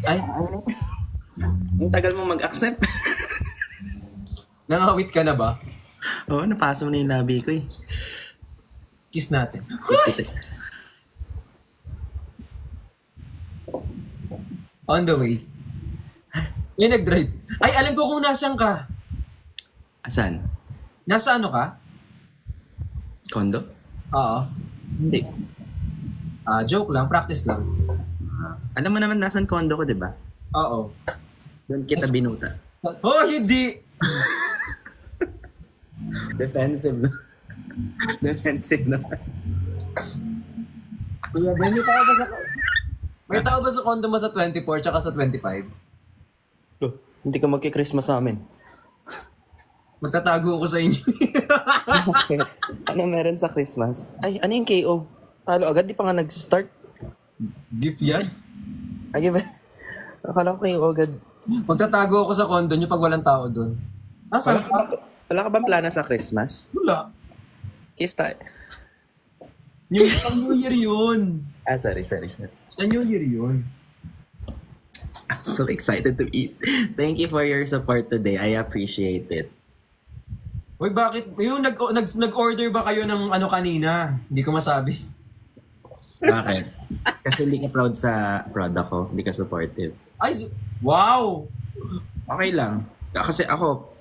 Ay, ang tagal mo mag-accept. Nangawit ka na ba? Oo, napasa mo na yung labi ko eh. Kiss natin. Kiss kita. On the way. Yung nag-drive. Ay, alam ko kung nasaan ka. Asan? Nasa ano ka? Condo? Oo. Hindi. Joke lang, practice lang. Alam mo naman nasan condo ko, di ba? Oo. Doon kita binuta. Oh, hindi! Defensive na. Defensive na. Kuya Ben, may tao ba sa condo mo sa 24 tsaka sa 25? Oh, hindi ka magki-Christmas sa amin. Magtatago ko sa inyo. Ano meron sa Christmas? Ay, ano yung KO? Talo agad, di pa nga nag-start. Gift yan? Ay, ba? Akala ko KO agad. Magtatago ako sa condo nyo pag walang tao doon. Saan ka? Wala ka bang plano sa Christmas? Wala. Kiss tayo. New Year yun. Sorry. New Year yun. I'm so excited to eat. Thank you for your support today. I appreciate it. Uy, bakit? Yung nag-order ba kayo ng ano kanina? Hindi ko masabi. Bakit? Kasi hindi ka proud sa product ko. Hindi ka supportive. Ay, wow! Okay lang. Kasi ako,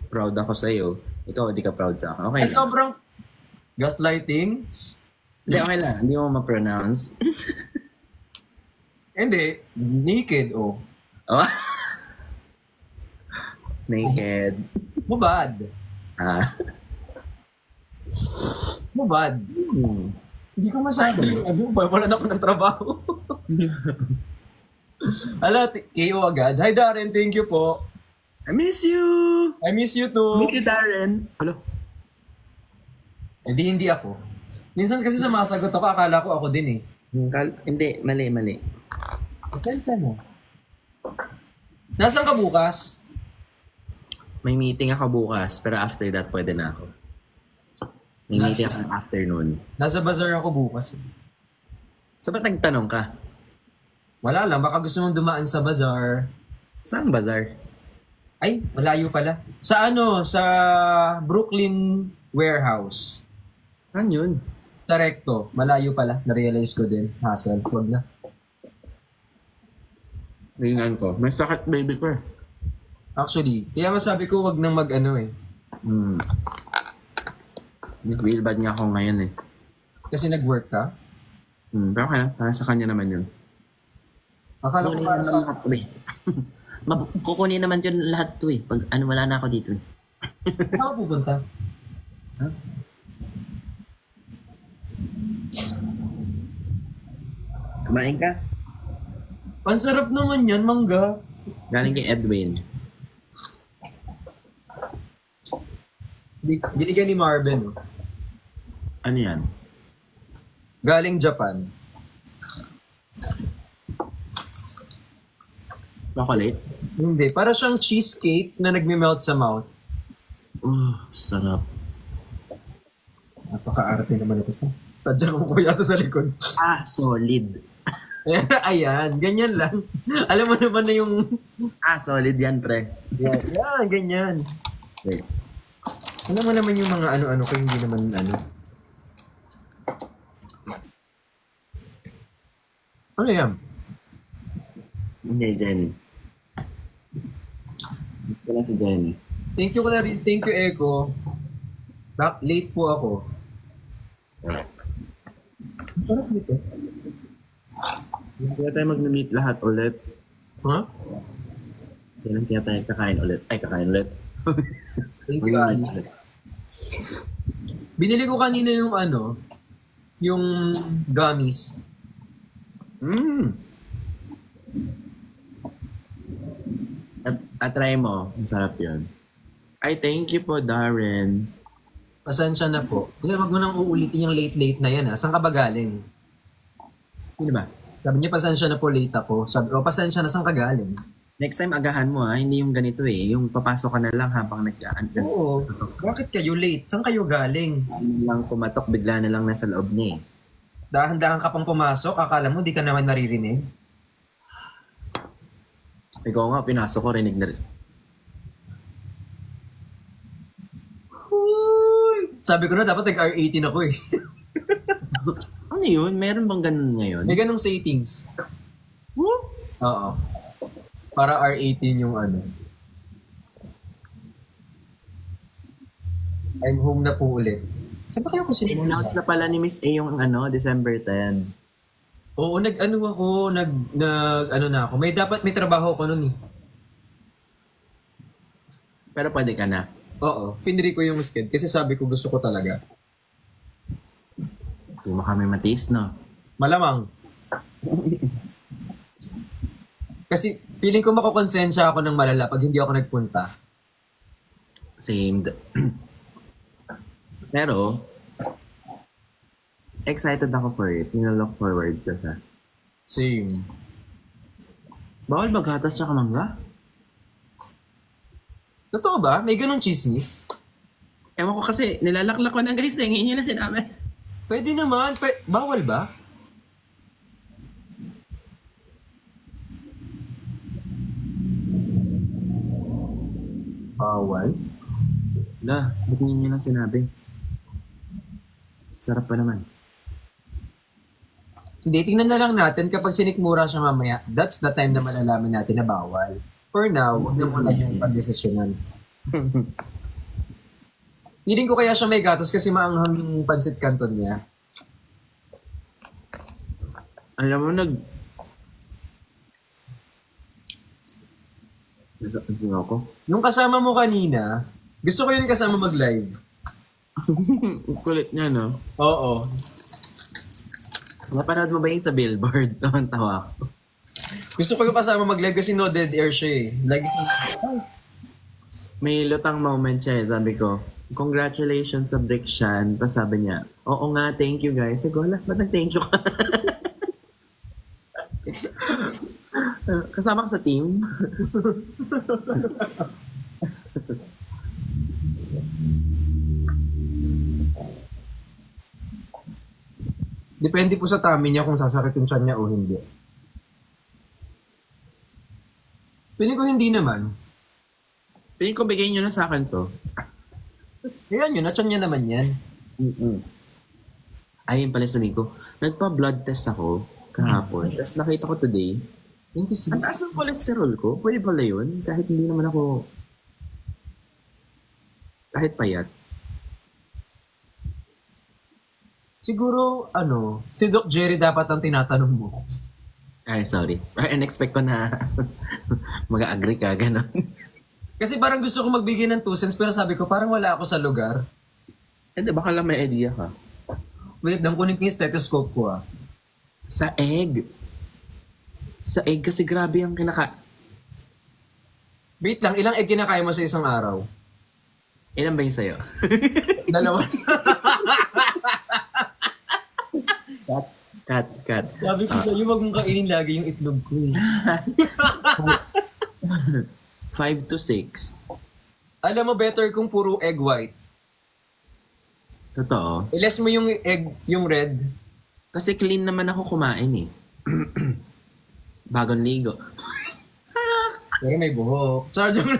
proud ako sa'yo. Ikaw, hindi ka proud sa akin. Okay Ay, lang. sobrang gaslighting. Hindi, okay lang. Hindi mo ma-pronounce. Hindi. Naked, oh. Oh. Naked. Mubad. Mubad. Hindi ko masabi. Ano ba? Wala na ako ng trabaho. Ala, KO agad. Hi Darren, thank you po. I miss you! I miss you too. Miss you, Darren. Hello? Hindi ako. Minsan kasi sumasagot ako, akala ko ako din eh. Hindi, mali. Saan mo? Nasaan ka bukas? May meeting ako bukas, pero after that, pwede na ako. May meeting ako afternoon. Nasa bazaar ako bukas. So, ba't nagtanong ka? Wala lang, baka gusto mong dumaan sa bazaar. Saan bazaar? Ay, malayo pala. Sa Brooklyn Warehouse. Saan yun? Sa Recto. Malayo pala. Na-realize ko din. Hassle. Huwag na. Tingnan ko. May sakit baby ko eh. Actually, kaya masabi ko wag nang mag-ano eh. Nag-wheelbad nga ako ngayon eh. Kasi nag-work ka? Pero kaya, para sa kanya naman yun. Akala ko para sa... lahat to eh. Kukunin naman yun lahat to eh. Pag wala na ako dito eh. Saan ka pupunta? Huh? Kumain ka? Ang sarap naman yan, mangga. Galing kay Edwin. Binigyan ni Marvin. Oh. Ano yan? Galing Japan. Chocolate? Hindi, para siyang cheesecake na nagme-melt sa mouth. Sarap. Napaka-arte naman ito sa. Tadya ko po yata sa likod. Solid. Ayan, ganyan lang. Alam mo naman na yung... Solid yan, pre. Yan, ganyan. Wait. Alam mo naman yung mga ano-ano ko, hindi naman ano. Ano yan? Hindi, Jenny. Ito lang si Jenny. Thank you ko na rin. Thank you, Eko. Late po ako. Masarap nito. Kaya tayo mag-meet lahat ulit. Ha? Kaya tayo kakain ulit. Kakain ulit. Thank you, Ali. Binili ko kanina yung yung gummies. At try mo. Masarap yun. Thank you po, Darren. Pasensya na po. Wag mo nang uulitin yung late na yan ha. Saan ka ba galing? Sino ba? Sabi niya, pasensya na po, late ako. Sabi ko, pasensya na, saan ka galing? Next time, agahan mo hindi yung ganito eh. Yung papasok ka na lang habang nagkaan. Oo. Bakit kayo late? Saan kayo galing? Lang kumatok, bigla na lang nasa loob niya eh. Dahan-dahan ka pang pumasok, akala mo di ka naman maririnig? Ikaw nga, pinasok ko, rinig na rin. Sabi ko na, dapat nag-R18 ako eh. Ano yun? Meron bang ganun ngayon? May ganung settings. Oo. Para R18 yung ano. I'm home na po ulit. Saan ba kayo ko In-announce na pala ni Miss A yung December 10. Oo, nag-ano ako, ano na ako. May trabaho ako nun eh. Pero pwede ka na. Oo, finri ko yung sked kasi sabi ko gusto ko talaga. Hindi mo kami matiis, no? Malamang. Kasi feeling ko makukonsensya ako ng malala pag hindi ako nagpunta. Same. Pero, excited ako for it. Nilalook forward ko sa. Same. Bawal baghatas tsaka mangga? Totoo ba? May ganong chismis? Ewan ko kasi, nilalaklak ko na guys. Hingin nyo na sinabi. Pwede naman. Bawal ba? Bawal? Wala, ba't nyo lang sinabi? Sarap pa naman. Hindi, tingnan na lang natin kapag sinikmura siya mamaya, that's the time na malalaman natin na bawal. For now, huwag na muna yung pagdesisyonan. Hindi ko kaya siya may gatos kasi maanghang yung pancit canton niya. Alam mo, ako. Nung kasama mo kanina, gusto ko yun kasama mag-live. Kulit niya, no? Oo. Napanood mo ba yung sa billboard? Tawa ko. Gusto ko yung kasama mag-live kasi no dead air siya eh. Lagi May lutang moment siya eh. Sabi ko, congratulations sa Brickshan. Tapos sabi niya, oo nga, thank you guys. Sabi ko, ba't nag-thank you ka? Kasama ka sa team? Depende po sa tummy niya kung sasakit yung tiyan niya o hindi. Piling ko hindi naman. Piling ko bigay niyo na sa akin to. Ayan yun, na-tiyan niya naman yan. Ayun pala sabihin ko, nagpa-blood test ako kahapon. Tapos nakita ko today, ang taas ng cholesterol ko. Pwede pala yun. Kahit hindi naman ako, kahit payat. Siguro, si Doc Jerry dapat ang tinatanong mo. Ay, sorry. In-expect ko na mag-agree ka, gano'n. Kasi parang gusto ko magbigay ng 2 cents pero sabi ko parang wala ako sa lugar. Hindi, baka lang may idea ka. Wait, lang kunin ko yung stethoscope ko ah. Sa egg. Sa egg kasi grabe ang Wait lang, ilang egg kinakain mo sa isang araw? Ilan ba yung sa'yo? 2. Cut. Sabi ko sa'yo, wag mong kainin lagi yung itlog ko eh. 5 to 6. Alam mo, better kung puro egg white. Totoo. Iles mo yung egg, yung red. Kasi clean naman ako kumain eh. Bagong ligo. Pero may buhok. Charge mo.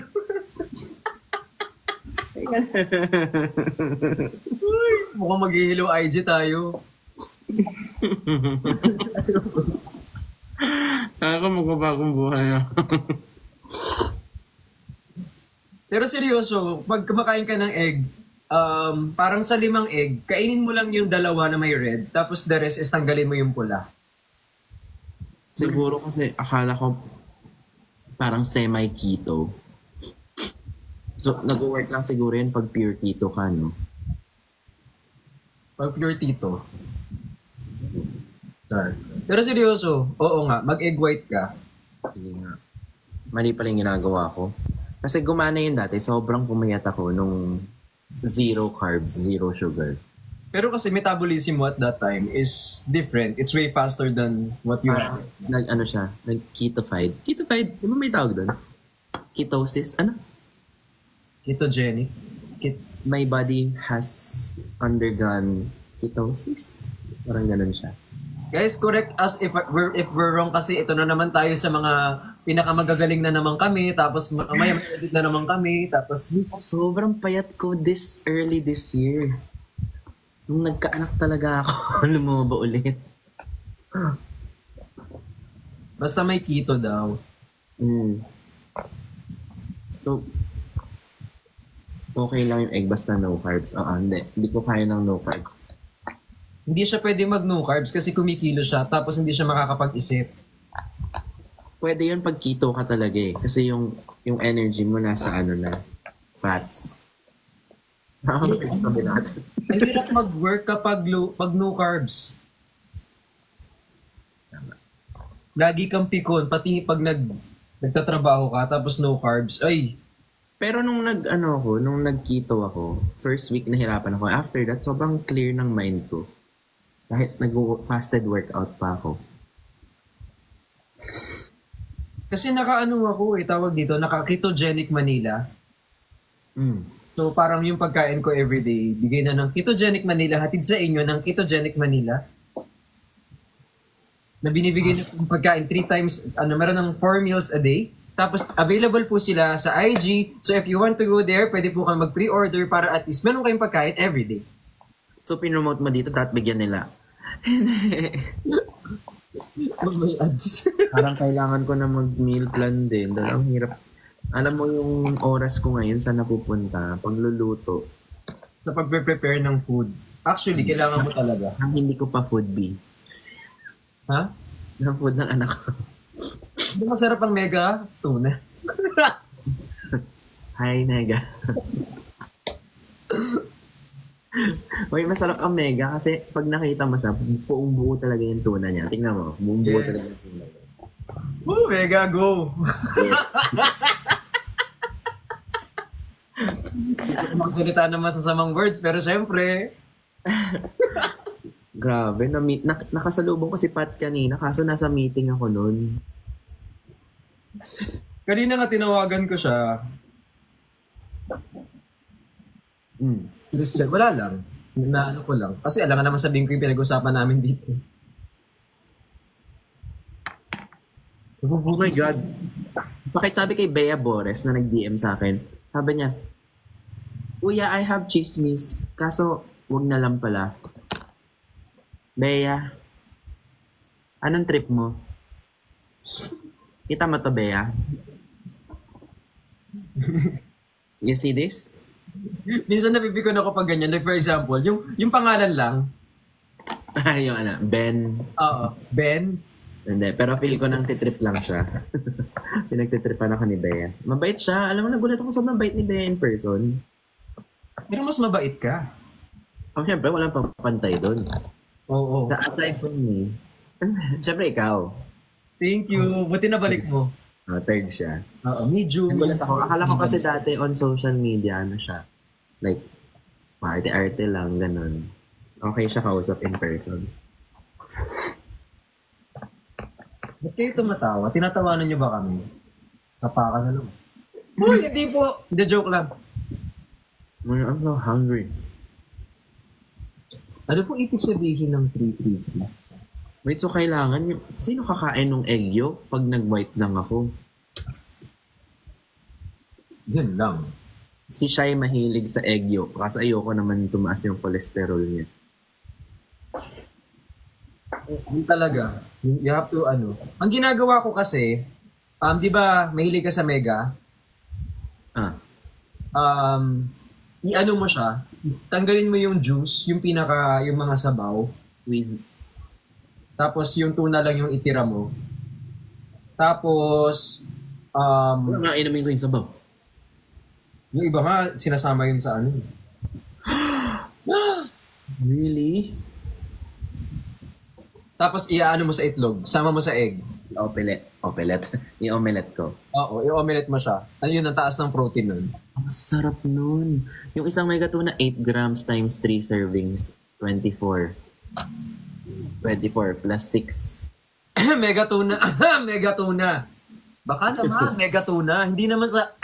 Mukhang mag-hello IG tayo. Ako magpapagong buhay na. Pero seryoso, pag kumakain ka ng egg, parang sa 5 egg, kainin mo lang yung 2 na may red, tapos the rest is tanggalin mo yung pula. Siguro kasi akala ko parang semi-keto. So, nag-work lang siguro yun pag pure keto ka, no? Pag pure tito. Sorry. Pero seryoso, oo nga, mag-egg white ka. Sige nga. Mali pala yung ginagawa ko. Kasi gumana yun dati, sobrang pumayat ako nung 0 carbs, 0 sugar. Pero kasi metabolism mo at that time is different. It's way faster than what you have. Nag-ketofied. Ketofied, di ba may tawag doon? Ketosis, ano? Ketogenic. My body has undergone ketosis. Parang ganun siya. Guys, correct us if we're wrong kasi ito na naman tayo sa mga pinakamagagaling na naman kami, tapos mamaya may edit na naman kami, tapos Sobrang payat ko early this year. Nung nagkaanak talaga ako, lumaba ulit. basta may keto daw. So, okay lang yung egg basta no carbs. Hindi ko kaya ng no carbs. Hindi siya pwede mag no carbs kasi kumikilo siya, tapos hindi siya makakapag-isip. Pwede yun pag keto ka talaga eh. Kasi yung energy mo nasa fats. Sabi natin. Ay, hirap mag-work kapag pag no carbs. Lagi kang pikon, pati pag nagtatrabaho ka, tapos no carbs. Ay, Pero nung nag-keto ako, first week nahirapan ako. After that, sobrang clear ng mind ko. Kahit nag-fasted workout pa ako. kasi tawag dito, naka-ketogenic Manila. So parang yung pagkain ko everyday, bigay na ng ketogenic Manila, hatid sa inyo ng ketogenic Manila. Na binibigay na yung pagkain 3 times, meron ng 4 meals a day. Tapos available po sila sa IG. So if you want to go there, pwede po kang mag-pre-order para at least meron kayong pagkain everyday. So pinromote mo dito, dapat bigyan nila. May ads. Parang kailangan ko na mag-meal plan din. Dahil ang hirap. Alam mo yung oras ko ngayon saan napupunta? Pagluluto. Sa pagpe-prepare ng food. Actually, kailangan mo talaga. Ang hindi ko pa food B. Ha? Ng food ng anak ko. Hindi masarap ang mega tuna. Hi, Nega. Uy, masarap ang mega kasi pag nakita mo siya, buong buo talaga yung tuna niya. Tingnan mo, buong buo talaga yung tuna niya. Woo, mega, go! Hindi ko magsalita ng masasamang words, pero syempre. Grabe, nakasalubong ko si Pat kanina kaso nasa meeting ako noon. Kanina nga tinawagan ko siya. Christian, wala lang. Naano ko lang. Kasi alam nga naman sabihin ko yung pinag-usapan namin dito. Oh my God. Bakit sabi kay Bea Bores na nag-DM sa akin, sabi niya, Kuya, I have chismis, kaso wag na lang pala. Bea, anong trip mo? Kita mo to, Bea? You see this? Minsan napipikon ako pag ganyan. Like for example, yung pangalan lang. Yung Ben. Oo, Ben. Hindi, pero feel ko nang titrip lang siya. Pinagtitripan ako ni Bea. Mabait siya. Alam mo, nagulat ako sobrang bait ni Bea in person. Pero mas mabait ka. Siyempre, walang papantay doon. Oo. Aside from me, siyempre ikaw. Thank you. Buti na balik mo. Third siya. Oo, medium. Akala ko kasi dati on social media, siya. Like, arte-arte lang, ganun. Okay siya kausap in person. Ba't kayo tumatawa? Tinatawanan niyo ba kami? Sa paka na lang. Uy, hindi po! Hindi, joke lang. I'm so hungry. Ano po ibig sabihin ng 333? Wait, so kailangan sino kakain ng egg yolk pag nag-white lang ako? Yan lang. Si Shai mahilig sa egg yolk kasi ayoko naman tumaas yung cholesterol niya. Yun talaga. You have to, Ang ginagawa ko kasi, di ba, mahilig ka sa mega? I-ano mo siya, tanggalin mo yung juice, yung mga sabaw. Tapos yung tuna lang yung itira mo. Tapos, wala nga inumin ko yung sabaw. Yung iba nga, sinasama yun sa Really? Tapos iaano mo sa itlog, sama mo sa egg. Omelette. Yung omelette ko. Oo, i-omelette mo siya. Yun ang taas ng protein nun. Ang sarap nun. Yung isang mega tuna, 8 grams times 3 servings, 24. 24 plus 6. Mega tuna. Mega tuna. Baka naman, mega tuna. Hindi naman sa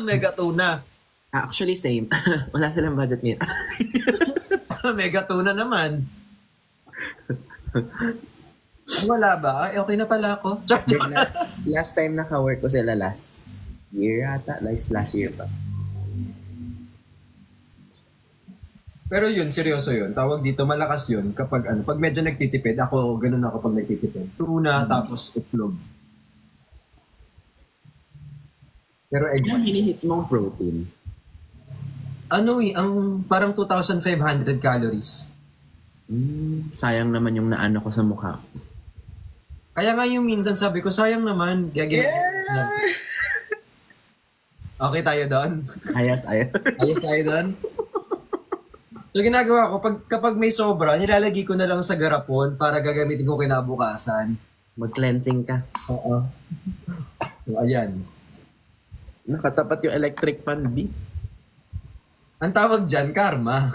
mega tuna. Actually, same. Wala silang budget niya. Mega tuna naman. Wala ba? Ay, okay na pala ako. Then, last time naka-work ko sila last year ata. Last year pa. Pero yun, seryoso yun. Tawag dito, malakas yun kapag pag medyo nagtitipid. Ako, ganun ako pag nagtitipid. Tuna, tapos itlog. Pero egg Ano hinihit mong protein? ang parang 2,500 calories. Sayang naman yung naano ko sa mukha. Kaya nga yung minsan sabi ko, sayang naman. Okay tayo doon. Ayos. Ayos tayo doon. So ginagawa ko, kapag may sobra, nilalagay ko na lang sa garapon para gagamitin ko kinabukasan. Mag-cleansing ka. Oo. So, ayan. Nakatapat yung electric fan, di? Ang tawag dyan, karma.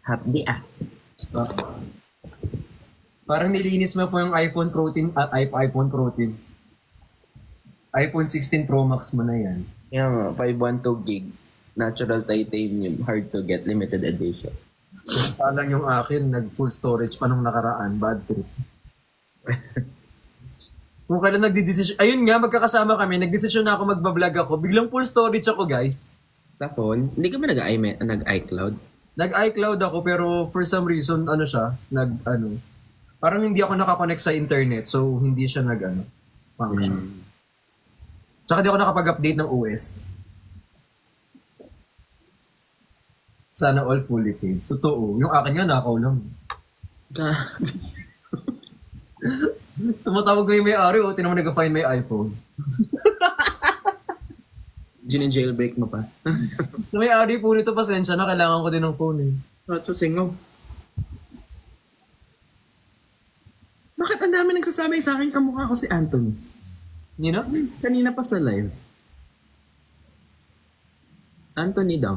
Hapdi Parang nilinis mo po yung iPhone protein. iPhone 16 Pro Max mo na yan. Yung 512 gig. Natural titanium. Hard to get. Limited edition. Parang yung akin, nag-full storage pa nung nakaraan. Bad trip. Kung kailan nagdidesisyon. Ayun nga, magkakasama kami. Nagdesisyon na ako magbablog ako. Biglang full storage ako, guys. Sa phone? Hindi ka ba nag-iCloud? Nag-iCloud ako, pero for some reason, parang hindi ako nakakonect sa internet. So, hindi siya function. Tsaka di ako nakapag-update ng OS. Sana all fully paid. Totoo. Yung akin nga, nakaw lang. Tumatawag ko yung may-ari, tinamang nag-find my iPhone. Jailbreak mo pa. So, may-ari po nito, pasensya na, kailangan ko din ng phone eh. So, singaw. Bakit ang dami nagsasabi sa akin kamukha ko si Anthony? Nino? Kanina pa sa live. Anthony daw.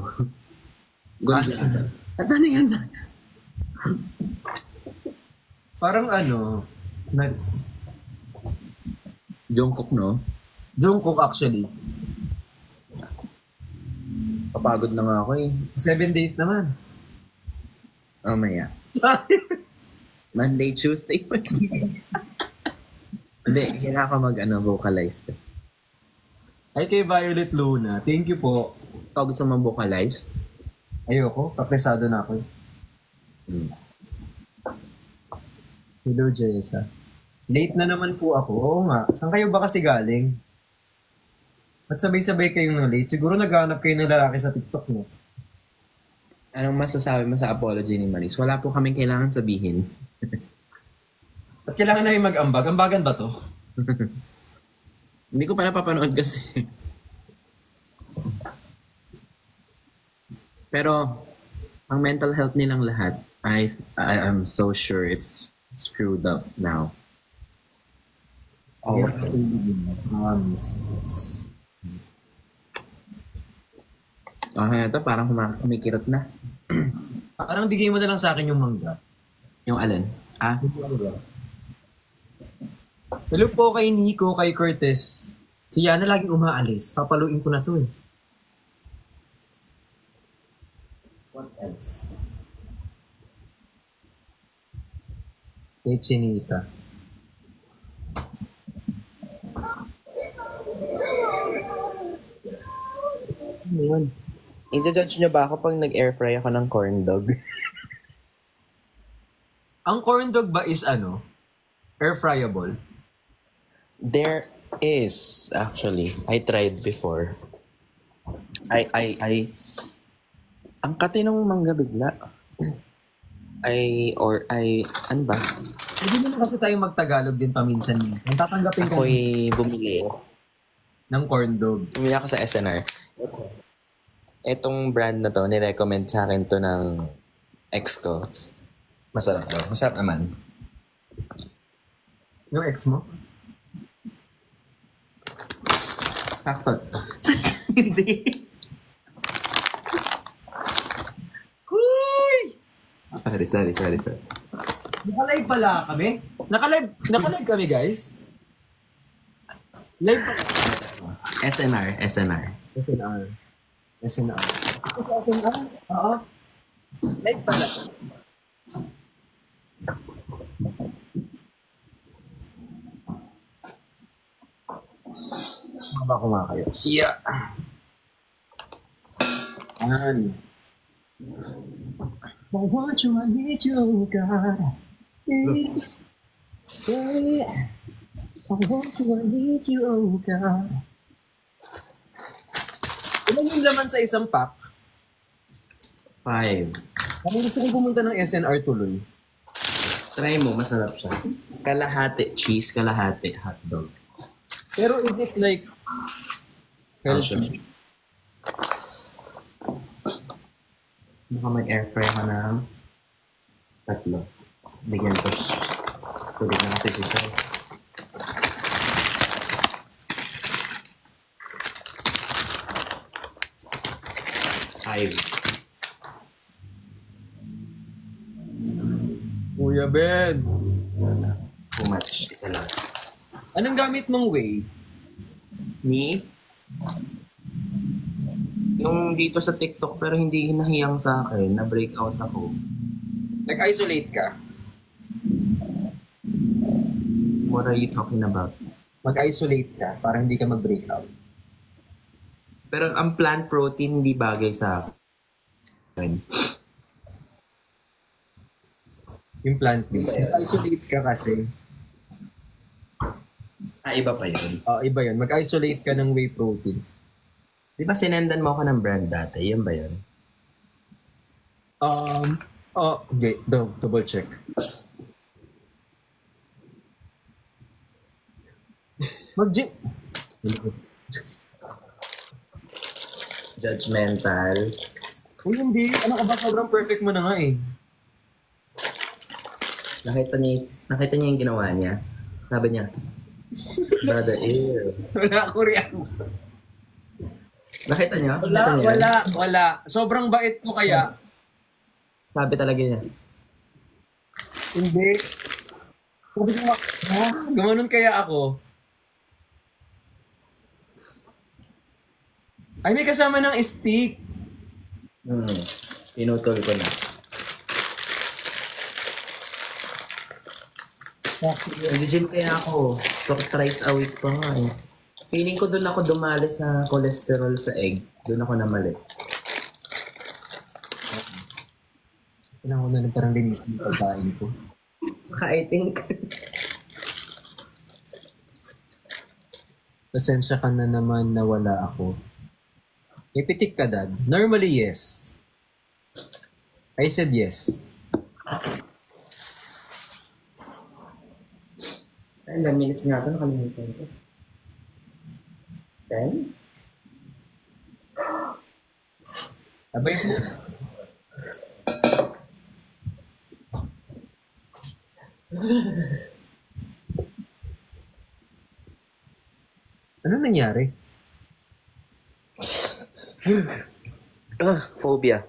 Gonzaga. Anthony Gonzaga. Parang nice. Jungkook, no? Jungkook actually. Papagod na nga ako eh. 7 days naman. Oh, maya. Monday, Tuesday, Wednesday. Hindi, kailangan ko vocalize ka. Ay kay Violet Luna, thank you po. Ikaw gusto mong vocalize? Ayoko, kapresado na ako. Hello, Jessa. Late na naman po ako. Oo nga. Saan kayo ba kasi galing? At sabay-sabay kayong late. Siguro naghahanap kayo ng lalaki sa TikTok, no? Anong masasabi mo sa apology ni Maris? Wala po kaming kailangan sabihin. At kailangan namin mag-ambag. Ambagan ba to? Hindi ko pa napapanood kasi. Pero, ang mental health nilang lahat, I'm so sure it's screwed up now. Oh, ito parang kumikirot na. Parang bigay mo na lang sa akin yung mangga. Yung alin? Hello po kay Nico, kay Curtis. Si Yana laging umaalis. Papaluin ko na to eh. What else? Kay Chinita. Ano yun? I-judge nyo ba ako pag nag-air fry ako ng corn dog? Ang corn dog ba is air fryable? There is, actually. I tried before. Ang katinong mangga bigla. Ano ba? Hindi naman kasi tayo magtagalog din paminsan. Ang tatanggapin ko ako'y bumili ng corn dog. Bumili ako sa SNR. Etong brand na to, nirecommend sa akin to ng ex ko. Masarap to. Masarap naman. Yung ex mo? Sakto. Hindi. Huy! Sorry. Naka-live pala kami? Naka-live kami, guys? Live pala. SNR. SNR. SNR? Oo. Like pala. Baba ko nga kayo. Yeah. Yan. I want you, I need you, God. Please stay. I want you, I need you, oh God. Ilan yung laman sa isang pack? 5. Kung gusto kong pumunta ng SNR tuloy. Try mo, masarap siya. Kalahati cheese, kalahati hotdog. Pero is it like Healthy. Baka mag-air fry ka ng 3. Bigyan ko tubig na kasi siya. Kuya Ben? Too much. Isa lang. Anong gamit mong whey? Ni? Yung dito sa TikTok pero hindi hinahiyang sa akin. Na-breakout ako. Nag-isolate ka? What are you talking about? Mag-isolate ka para hindi ka mag-breakout. Pero ang plant protein hindi bagay sa akin. Yung plant-based. Mag-isolate ka kasi. Iba pa yun. Iba yun. Mag-isolate ka ng whey protein. Di ba sinendan mo ako ng brand dati? Yan ba yun? Okay. Double check. Mag-gym. Judgmental. Uy, hindi. Ano ka ba? Sobrang perfect mo na nga eh. Nakita niya yung ginawa niya. Sabi niya, brother, ew. Wala ako reaction. Nakita niya? Nakita niya? Wala. Sobrang bait ko kaya. Sabi talaga niya. Hindi. Sabi ko, gumanon kaya ako. Ay, may kasama ng stick. Pinutol ko na. Nag-gym kaya ako. 2 tries a week pa nga eh. Feeling ko doon ako dumali sa cholesterol sa egg. Doon ako namali. Kailangan ko na parang linisin yung pagkain ko. Saka I think... Pasensya ka na naman na wala ako. May pitik ka, Dad? Normally, yes. I said yes. Ay, ilang minutes nga ito. Nakalimutan ko. 10? Abay mo. Ano nangyari? Phobia.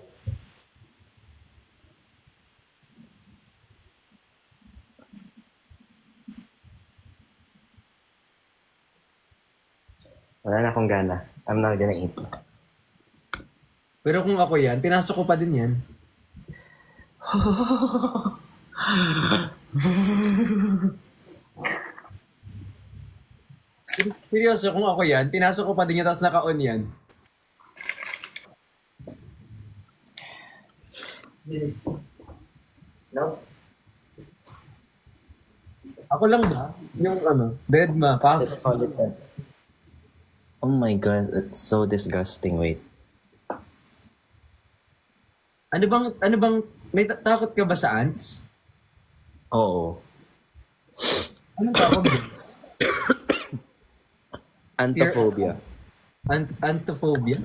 Wala na akong gana. I'm not gonna eat. Pero kung ako yan, pinasok ko pa din yan. Seryoso, kung ako yan, pinasok ko pa din yan, tapos naka-on yan. No? Ako lang ba? Yung dead ma, pass. Oh my god, it's so disgusting. Wait. Ano bang, may takot ka ba sa ants? Oo. Anong takot mo? Antophobia. Antophobia?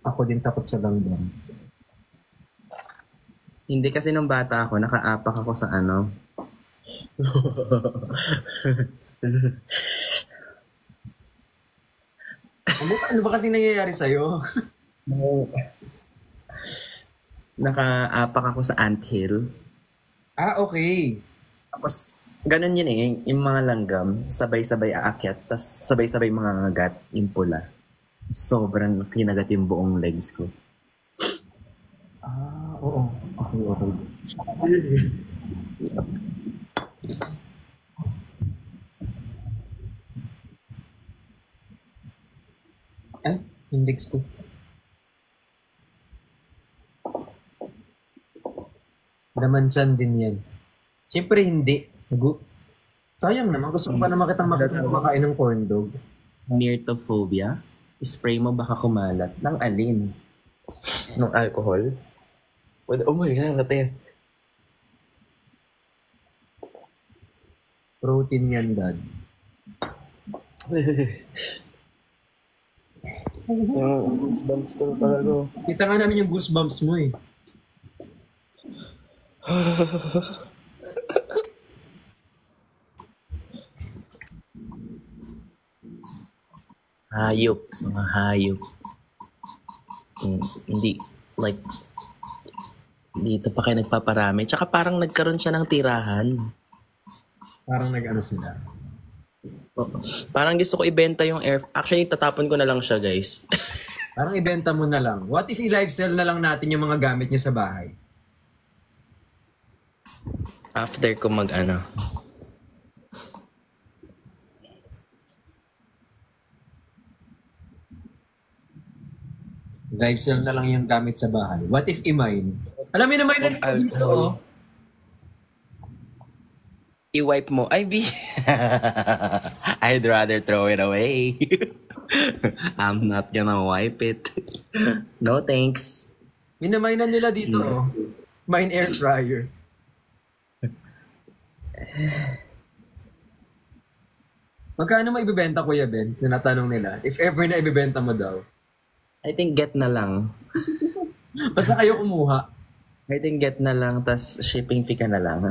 Ako din takot sa langgam. Hindi kasi nung bata ako, nakaapak ako sa ano. Ano ba kasi nangyayari sa'yo? Nakaapak ako sa anthill. Okay. Tapos, ganun yun eh. Yung mga langgam, sabay-sabay aakyat, tapos sabay-sabay mga ngagat, yung pula. Sobrang kinagat yung buong legs ko. Oo. Okay. Ay, yung legs ko. Lamansan din yan. Siyempre hindi. Sayang naman. Gusto ko pa naman kitang makita kumakain ng corn dog. Myrtophobia? Spray mo baka kumalat. Nang alin? Nung alcohol? Oh my God, kate. Protein yan, Dad. Goosebumps ko talaga. Kita nga namin yung goosebumps mo eh. Hayop. Mga hayop. Hindi. Like, dito pa kayo nagpaparami. Tsaka parang nagkaroon siya ng tirahan. Parang nag-ano sila. Parang gusto ko ibenta yung air. Actually, tatapon ko na lang siya, guys. Parang ibenta mo na lang. What if i-live sell na lang natin yung mga gamit niya sa bahay? After ko mag-ano. Live sell na lang yung gamit sa bahay. What if i-mine? Alam mo na mine na dito, oh. I-wipe mo. I'd rather throw it away. I'm not gonna wipe it. No thanks. Minamine na nila dito, oh. Mine air fryer. Magkano mo ibibenta, Kuya Ben? Tinatanong nila. If ever na ibibenta mo daw. I think get na lang. Basta kayo kumuha. I think get na lang, tas shipping fee ka na lang.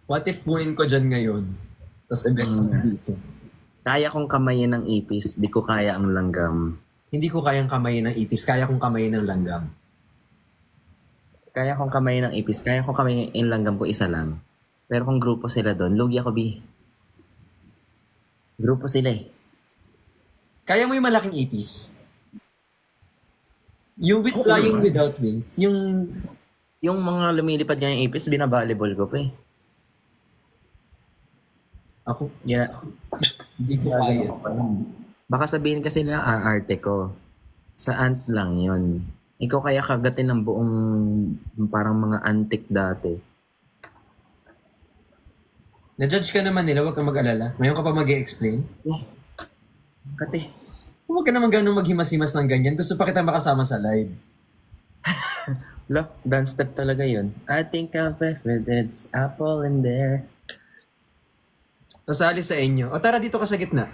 What if kunin ko dyan ngayon? Tapos ibenta mo dito. Kaya kong kamayin ng ipis, di ko kaya ang langgam. Hindi ko kayang kamayin ng ipis, kaya kong kamayin ng langgam. Kaya kong kamayin ng ipis, kaya kong kamayin ng langgam ko isa lang. Pero kung grupo sila doon, lugi ako, bi. Grupo sila eh. Kaya mo yung malaking ipis? Yung with flying without wings? Yung mga lumilipad nga yung ipis, binabalibol ko pa eh. Ako? Yeah. Hindi ko kaya. Baka sabihin kasi nila arte ko. Sa ant lang yon. Ikaw kaya kagatin ng buong parang mga antik dati. Na-judge ka naman nila, huwag kang mag-alala. Ngayon ka pa mag-i-explain? Kati. Huwag ka naman ganun maghimas-himas ng ganyan. Gusto pa kita makasama sa live. Look, dance step talaga yun. I think I've with this apple in there. Nasali sa inyo. O tara dito ka sa gitna.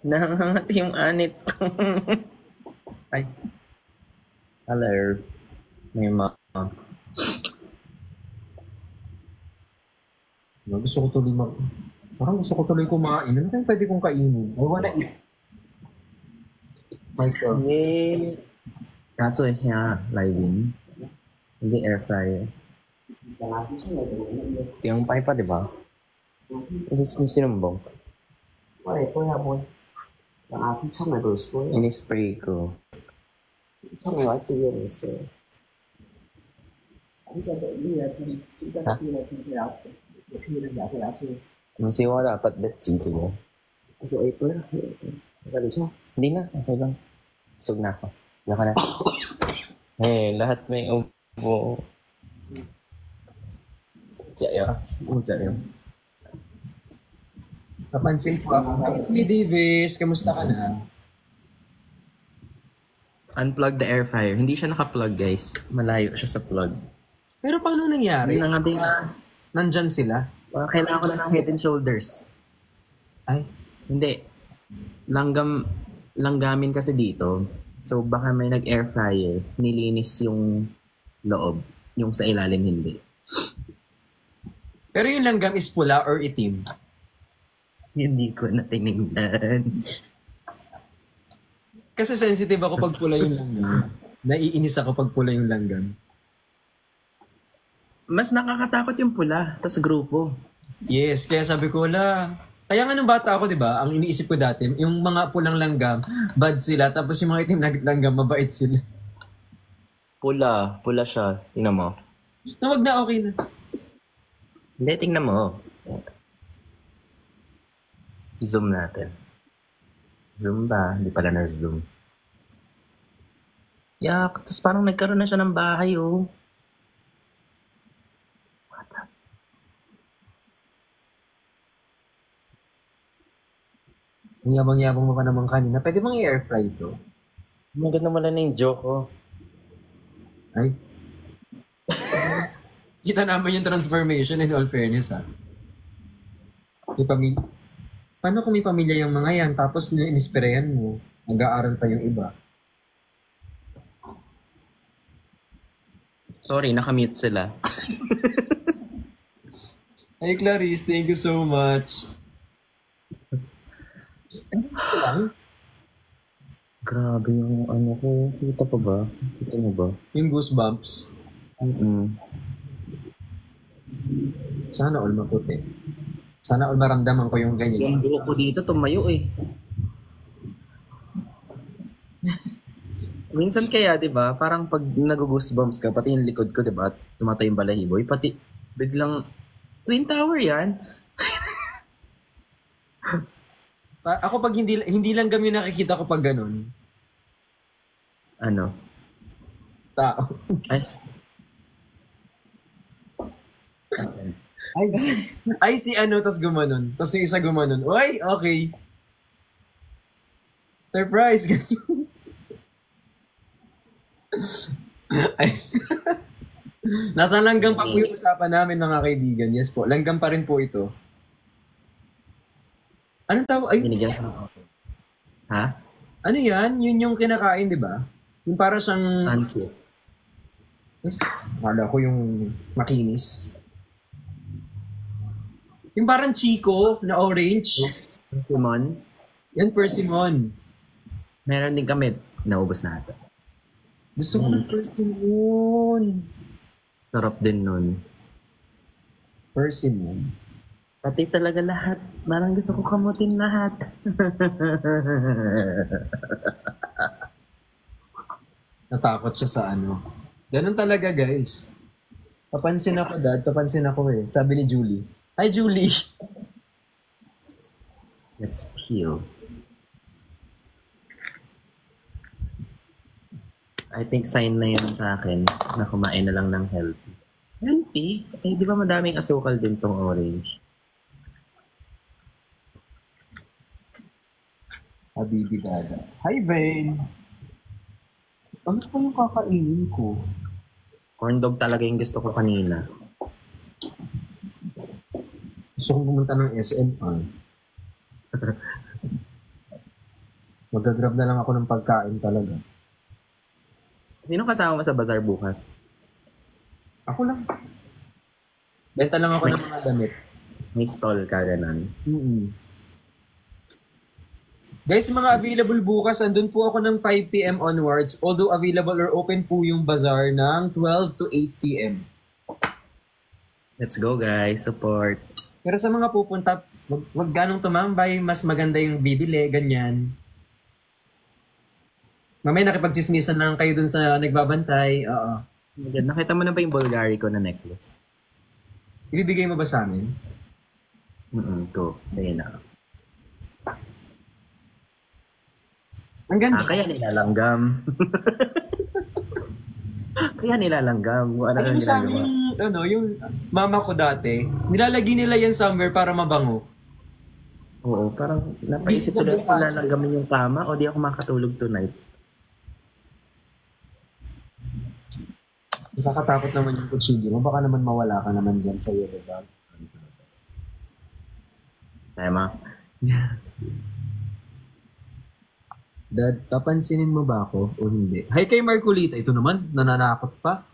Nangangat yung anit ko. Ay. Hello. May Gusto ko tuloy Parang gusto ko tuloy kumain. Ano kaya pwede kong kainin? I wanna eat myself. Yeah. Kaso eh, living. Hindi air fryer. Yung pai pa, di ba? Sinumbong. Ini-spray ko. Masih wala dapat bet siguro. Hindi na, okay lang. Sug na ako. Laka na. Lahat may ubo. Jayo. Jayo. Napansin ko ako. Hey Davis, kamusta ka na? Unplug the air fryer. Hindi siya naka-plug, guys. Malayo siya sa plug. Pero paano nangyari? Hindi na nga din. Nandyan sila? Kailangan ko na ng head and shoulders. Ay? Hindi. Langgamin kasi dito. So baka may nag-air fryer. Nilinis yung loob. Yung sa ilalim hindi. Pero yung langgam is pula or itim? Hindi ko na tinignan. Kasi sensitive ako pag pula yung langgam. Naiinis ako pag pula yung langgam. Mas nakakatakot yung pula. Tas grupo. Yes, kaya sabi ko, Kaya nga nung bata ako, di ba, ang iniisip ko dati, yung mga pulang langgam, bad sila, tapos yung mga itim na langgam, mabait sila. Pula siya. Tingnan mo. Na wag na, okay na. Hindi, tingnan mo. Zoom natin. Zoom ba? Hindi pala na zoom. Yak, tapos parang nagkaroon na siya ng bahay, oh. What the... Ang yabang-yabang mo pa naman kanina. Pwede bang i-air fry ito? Maganda wala na yung joke, oh. Ay. Kita naman yung transformation in all fairness, ha? May pamilya. Paano kung may pamilya yung mga yan, tapos inispirayan mo, nag-aaral pa yung iba? Sorry, nakamute sila. Hey Clarice, thank you so much. Grabe yung ano ko. Kita pa ba? Kita mo ba? Yung goosebumps. Sana all maputi. Sana all maramdaman ko yung ganyan. Yung buhok ko dito, tumayo eh. Minsan kaya, di ba, parang pag nag-goosebumps ka, pati yung likod ko, di ba, tumatay yung balahiboy, pati biglang, Twin Tower yan. Ako pag hindi lang kami nakikita ko pag ganun. Ano? Tao. Ay. Ay, si ano, tas gumanon. Tas yung isa gumanon. Uy, okay. Surprise! Ay. Nasa langgam pa po yung usapan namin, mga kaibigan. Yes po, langgam pa rin po ito. Anong tawag? Ay, Binigyan ko ng okay. Ha? ano yan? Yun yung kinakain, di ba? Yung para siyang... Sancho. Yes. Akala ko yung makinis. Yung parang Chico na orange. Simon, Yan, persimmon. meron din kami. Naubos na ata. Gusto ko ng persimmon. Sarap din nun. Persimmon. Pati talaga lahat. Parang gusto ko kamutin lahat. Natakot siya sa ano. Ganun talaga, guys. Papansin ako, Dad. Papansin ako eh. Sabi ni Julie. Hi, Julie! Let's peel. I think sign na yun sa akin na kumain na lang ng healthy. Healthy? Eh, di ba madaming asukal din tong orange? Habibi Dada. Hi, Vane! Ano pa yung kakainin ko? Corn dog talaga yung gusto ko kanina. Gusto kong pumunta ng SM. Mag-grab na lang ako ng pagkain talaga. Sino kasama mo sa bazaar bukas? Ako lang. Benta lang ako ng mga damit. May stall ka ganun. Guys, mga available bukas, andun po ako ng 5 p.m. onwards. Although available or open po yung bazaar ng 12 to 8 p.m. Let's go guys, support. Pero sa mga pupunta, wag ganong tumambay, mas maganda yung bibili, ganyan. Mamaya nakipagchismisan lang kayo dun sa nagbabantay. Oo. Nakita mo na ba yung Bulgari ko na necklace? Ibibigay mo ba sa amin? Go. Sige na. Ang ganda. Kaya nilalanggam. Kaya nilalanggam. Wala Alam mo sa amin yung mama ko dati, nilalagay nila yan somewhere para mabango. Oo, parang napaisip ko na kung lalanggamin yung tama o di ako makatulog tonight. Nakakatakot naman yung kutsilyo mo. Baka naman mawala ka naman dyan sa iyo, diba? Tama. Dad, papansinin mo ba ako o hindi? Hi kay Marcolita. Ito naman, nananakot pa.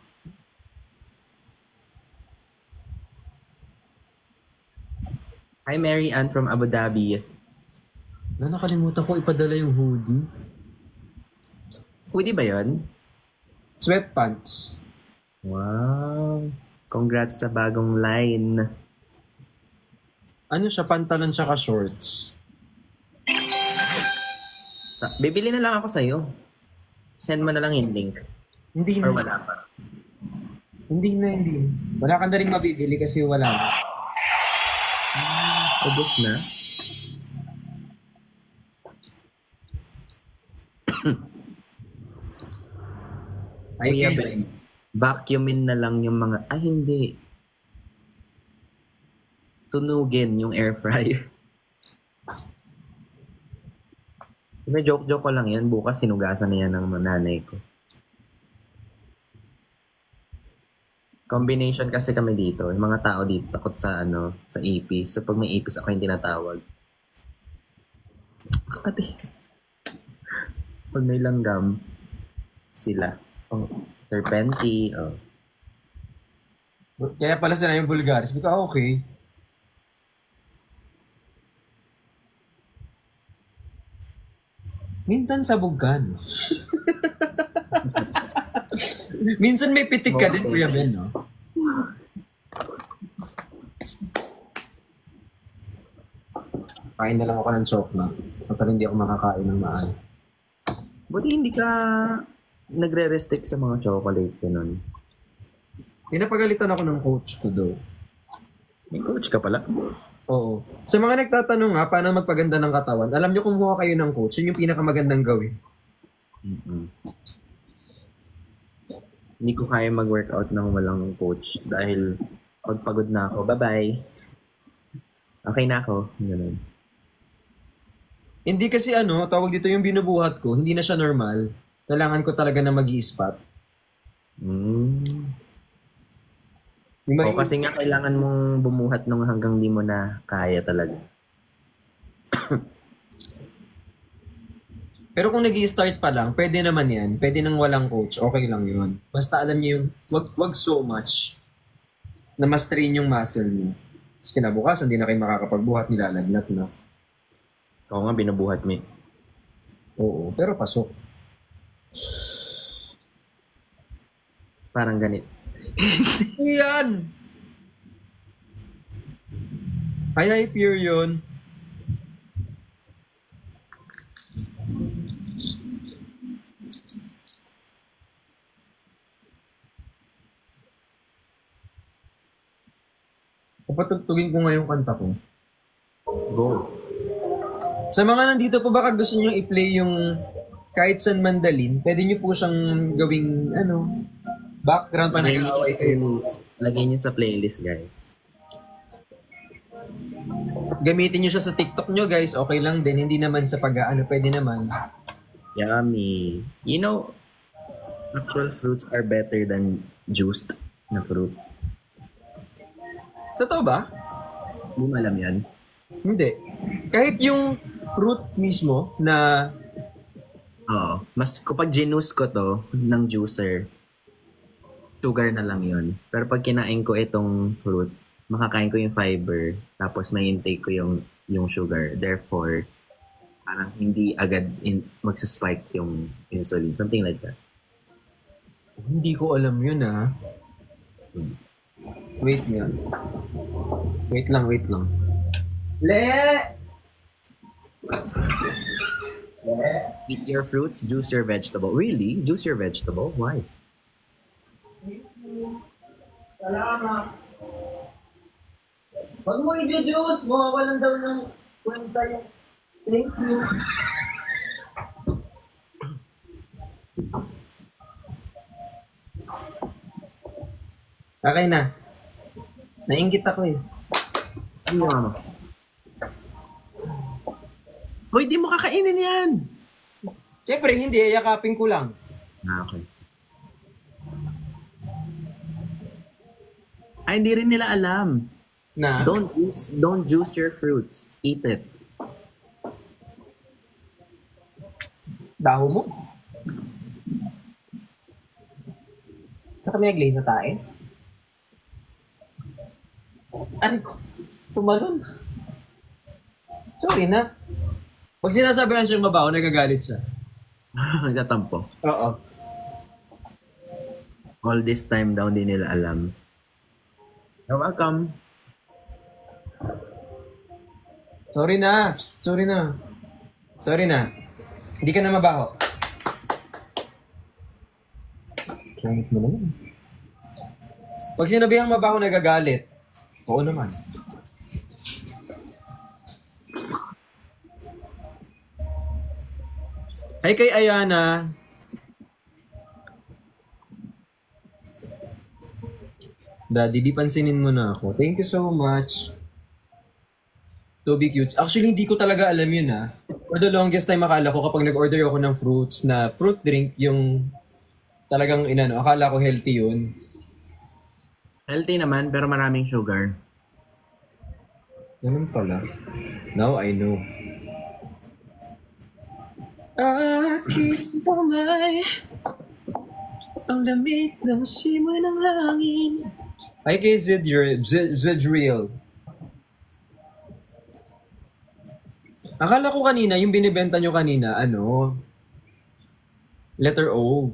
Hi Mary Ann from Abu Dhabi. Nakalimutan ko ipadala yung hoodie. Hoodie ba yun? Sweatpants. Wow. Congrats sa bagong line. Ano siya, pantalon tsaka shorts. Bibili na lang ako sa'yo. Send mo na lang yung link. Hindi Or na. wala pa. Hindi na. Wala ka na rin mabibili kasi wala na. Ubus na. Ay, Kuya kaya- Ben, vacuumin na lang yung mga... Ay, hindi. Sunugin yung air fryer. May joke-joke ko lang yan. Bukas sinugasan na yan ng nanay ko. Combination kasi kami dito. Yung mga tao dito takot sa sa ipis. So pag may ipis ako yung tinatawag. Kakati. Pag may langgam, sila. Oh, serpenti. Oh. Kaya pala sila yung vulgaris. Sabi ko, okay. Minsan sabog ka, no? Minsan may pitik ka din, Kuya Ben, no? Kain na lang ako ng chocolate. Kapag hindi ako makakain ng maayos. Buti hindi ka nagre-restrict sa mga chocolate ganun. Pinapagalitan ako ng coach ko, though. May coach ka pala. Oo. Sa mga nagtatanong nga, paano magpaganda ng katawan, alam nyo kumuha kayo ng coach, yun yung pinakamagandang gawin. Mm-mm. Hindi ko kaya mag-workout nang walang coach dahil pagpagod na ako, bye-bye. Okay na ako. Ganun. Hindi kasi tawag dito yung binubuhat ko, hindi na siya normal. Kailangan ko talaga na mag-i-spot. Yung O kasi nga kailangan mong bumuhat nung hanggang di mo na kaya talaga. Pero kung nag-i-start pa lang, pwede naman yan. Pwede nang walang coach, okay lang yun. Basta alam niyo yung, wag so much na ma-strain yung muscle niyo. Tapos kinabukasan, hindi na kayo makakapagbuhat, nilalagnat na. Ako nga binubuhat mo. Oo, pero pasok. Parang ganit. Yan! Ay, pure yun. Papatugtugin ko nga yung kanta ko. Go. Sa mga nandito po, baka gusto nyo i-play yung kahit saan mandalin, pwede nyo po siyang gawing, background pa nag-aaway kayo. Lagay niyo sa playlist, guys. Gamitin nyo siya sa TikTok nyo, guys. Okay lang din. Hindi naman sa pwede naman. Yummy. You know, actual fruits are better than juiced na fruit. Totoo ba? Hindi mo alam yan. Hindi. Kahit yung fruit mismo na Oo. Mas kapag ginus ko to ng juicer, sugar na lang yun. Pero pag kinain ko itong fruit, makakain ko yung fiber, tapos may intake ko yung sugar. Therefore, parang hindi agad magsaspike yung insulin. Something like that. hindi ko alam yun Wait nga. Wait lang. Eat your fruits, juice your vegetable. Really? Juice your vegetable? Why? Salamat. Huwag mo i-juice. Mawawalan daw ng kwenta yung thank you. Okay na. Nainggit ako eh. Ano mama? Hoy, di mo kakainin yan! Siyempre, hindi. Yakapin ko lang. Okay. Ay, hindi rin nila alam. Na? Don't juice your fruits. Eat it. Daho mo? Sa kami nag-glaze na tayo? Ano ko? Tumalon. Sorry na. Pag sinasabihan siyang mabaho, nagagalit siya. Nagtatampo. Oo. All this time daw hindi nila alam. You're welcome. Sorry na. Sorry na. Sorry na. Hindi ka na mabaho. Sangit mo naman. Pag sinabihang mabaho, nagagalit. Oo naman. Hi kay Ayana. Daddy, di pansinin mo na ako. Thank you so much. Toby Cutes. Actually, hindi ko talaga alam yun For the longest time, akala ko kapag nag-order ako ng fruits na fruit drink, yung talagang akala ko healthy yun. Healthy naman, pero maraming sugar. Ganun pala. Now I know. Aking kamay, ang lamig ng simoy ng hangin. Ay kay Zedriel. Akala ko kanina, yung binibenta nyo kanina, letter O.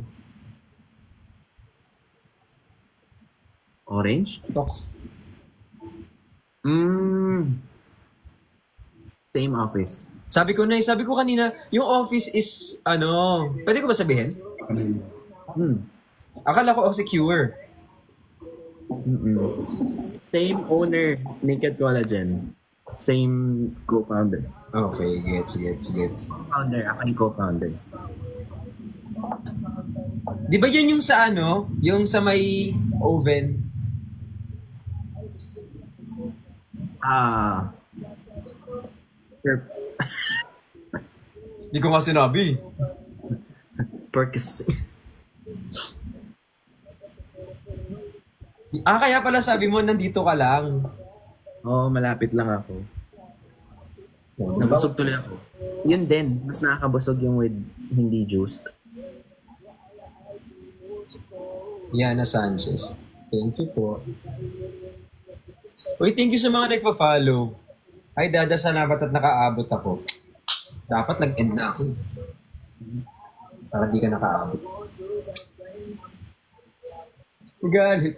Orange? Tox. Same office. Sabi ko kanina, yung office is, pwede ko ba sabihin? Akala ko secure. Same owner, Naked Collagen. Same co-founder. Okay, gets. Founder, ako yung co-founder. Di ba yan yung sa yung sa may oven? Di ko nga sinabi. Perks. Kaya pala sabi mo, nandito ka lang. Oo, malapit lang ako. Nabusog tuloy ako. Yun din, mas nakakabusog yung with hindi juiced. Yana Sanchez. Thank you po. Uy, thank you sa mga nagpa-follow. Ay, Dada, salamat at nakaabot ako. Dapat nag-end na ako. Para di ka nakaabot. Galit.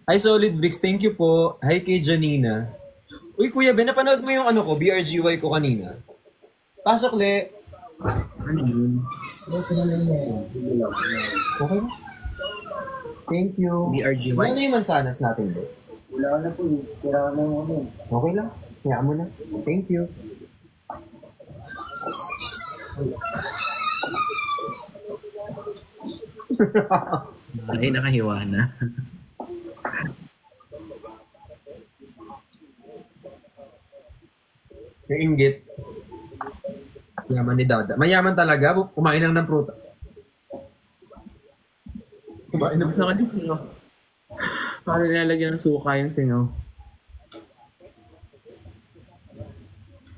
Hi, Solid Bricks. Thank you po. Hi kay Janina. Uy, Kuya Ben, napanood mo yung BRGY ko kanina? Pasok, Le. Ano yun? Okay na. Thank you. BRGY? Ano yung mansanas natin, bro? Wala na po. Kailangan na yung Okay lang. Kaya mo na. Thank you. Ay, nakahiwa na. Yung inggit. Yaman ni Dada. Mayaman talaga. Kumain lang ng pruta. Kumain ng Sa kanya singaw. Parang nilalagyan ng suka yung singaw.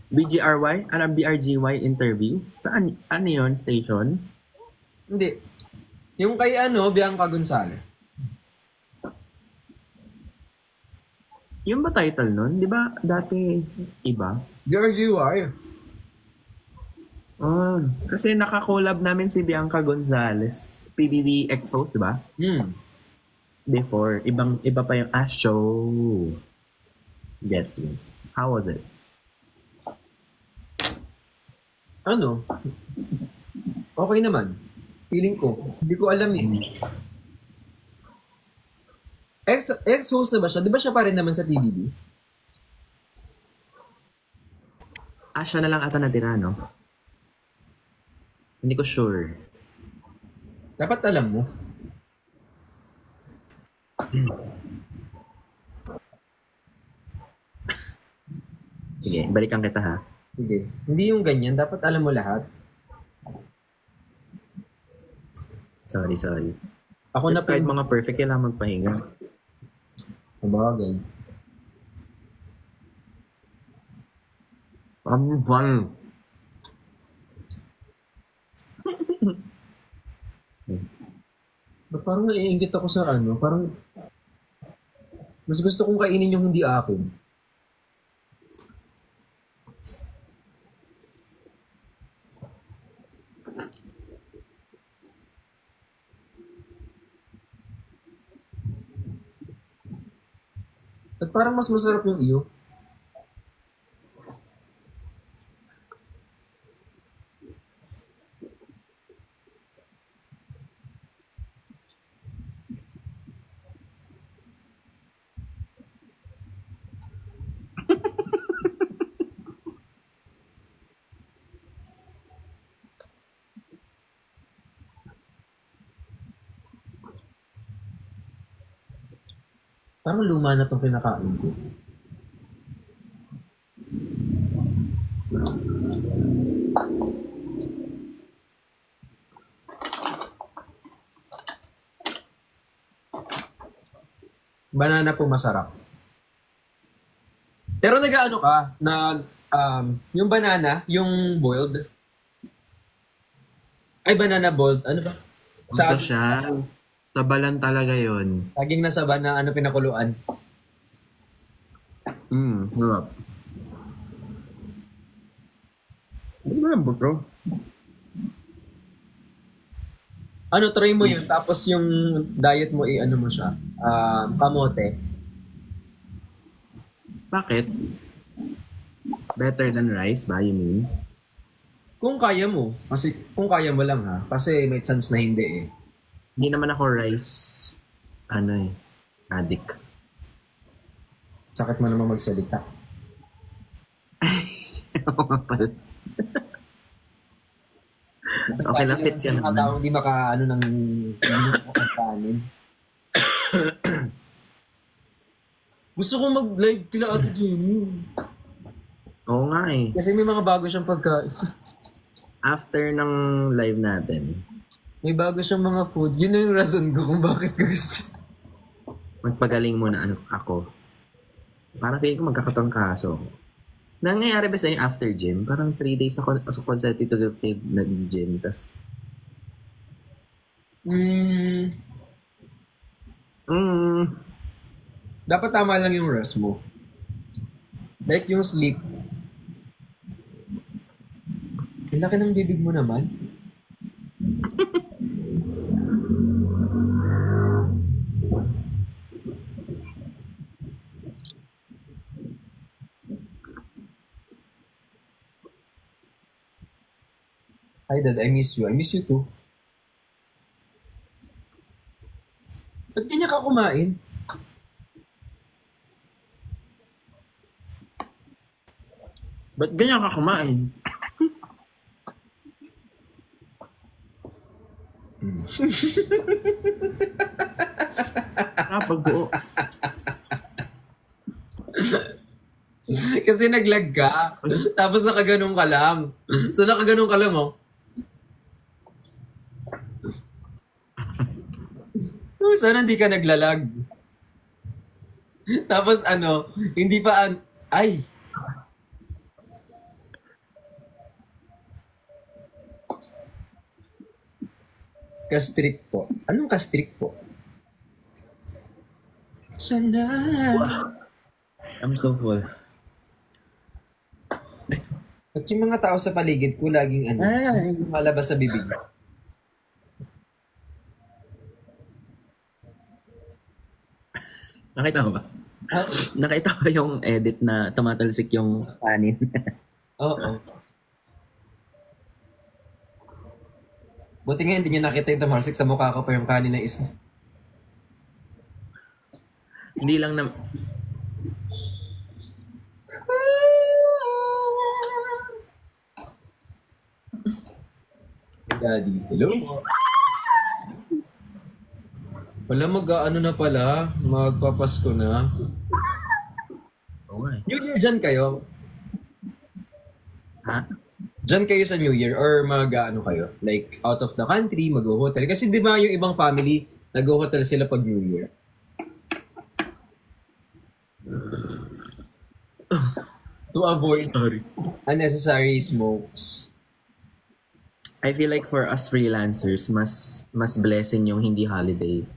BGRY? Ano BRGY interview? Saan? Ano yun? Station? Hindi. Yung kay Bianca Gonzalez. Yung ba title nun? Di ba dati iba? BRGY. Oh, kasi nakakolab namin si Bianca Gonzalez. PBB ex-host, di ba? Before. Iba pa yung Ash Show. Gets. How was it? Okay naman. Feeling ko. Hindi ko alam eh. Ex-host na ba siya? Di ba siya pa rin naman sa PBB? Siya na lang ata natira, no? Hindi ko sure. Dapat alam mo. Sige, balikan kita ha. Sige. Hindi yung ganyan. Dapat alam mo lahat. Sorry. Ako na kahit mga perfect, kailangan magpahinga. Sabagay. Ang fun. Ba't parang naiingit ako sa parang mas gusto kong kainin yung hindi akin. At parang mas masarap yung iyo. Parang luma na itong pinakain ko. Banana po masarap. Pero nag-ano ka? Yung banana, yung boiled. Ay, banana boiled. Ano ba? Sa siya. Sabalan talaga yon. Saging na saba na ano pinakuluan. Sarap. Ano ba lang bro? Ano, try mo yun. Tapos yung diet mo, ano mo siya. Kamote. Bakit? Better than rice ba, you mean? Kung kaya mo. Kasi kung kaya mo lang ha. Kasi may chance na hindi eh. Hindi naman ako rice, addict. Sakit mo naman magsalita. Oo nga pala. Okay lang, fit ka naman. Taong hindi makaano ng kanin. Gusto ko mag-live kila Ate Jenny. Oo nga eh. Kasi may mga bago siyang pagkain. After ng live natin, May bago siyang mga food. Yun na yung rason ko kung bakit gusto. magpagaling muna ako. Parang feeling ko magkakatangkaso. Nangyayari ba sa after gym? Parang 3 days ako consecutive nag-gym. Tas... Dapat tama lang yung rest mo. Like yung sleep. Ang laki ng bibig mo naman. Hi Dad, I miss you. I miss you too. Ba't kanya ka kumain? Ba't ganyan ka kumain? Pagbuo. Kasi naglag ka. Tapos nakaganong ka lang. So nakaganong ka lang, oh. Sana hindi ka naglalag. Tapos hindi pa ay. Kastrik po. Anong kastrik po? Sana. I'm so full. At yung mga tao sa paligid ko laging malabas sa bibig. Nakita mo ba? Nakita ko yung edit na tumatalsik yung kanin. Oo. Buti nga hindi niya nakita yung tumatalsik sa mukha ko pa yung kanin na isa. Hindi lang na... Daddy, hello? Wala na pala. Magpapasko na. Oo nga eh. New Year dyan kayo? Ha? Dyan kayo sa New Year or kayo? Like, out of the country, mag-hotel? Kasi di ba yung ibang family, nag-hotel sila pag New Year? To avoid unnecessary smokes. I feel like for us freelancers, mas blessing yung hindi holiday.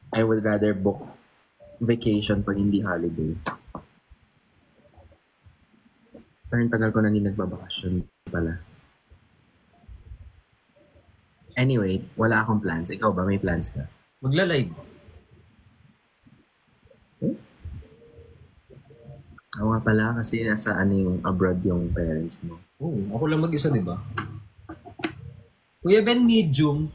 I would rather book vacation pag hindi holiday. Pero yung tagal ko na hindi nagbabakasyon pala. Anyway, wala akong plans. Ikaw ba? May plans ka? Magla-live. Oo nga pala kasi nasa yung abroad yung parents mo. Oo, ako lang mag-isa, di ba? Kuya Ben, medium.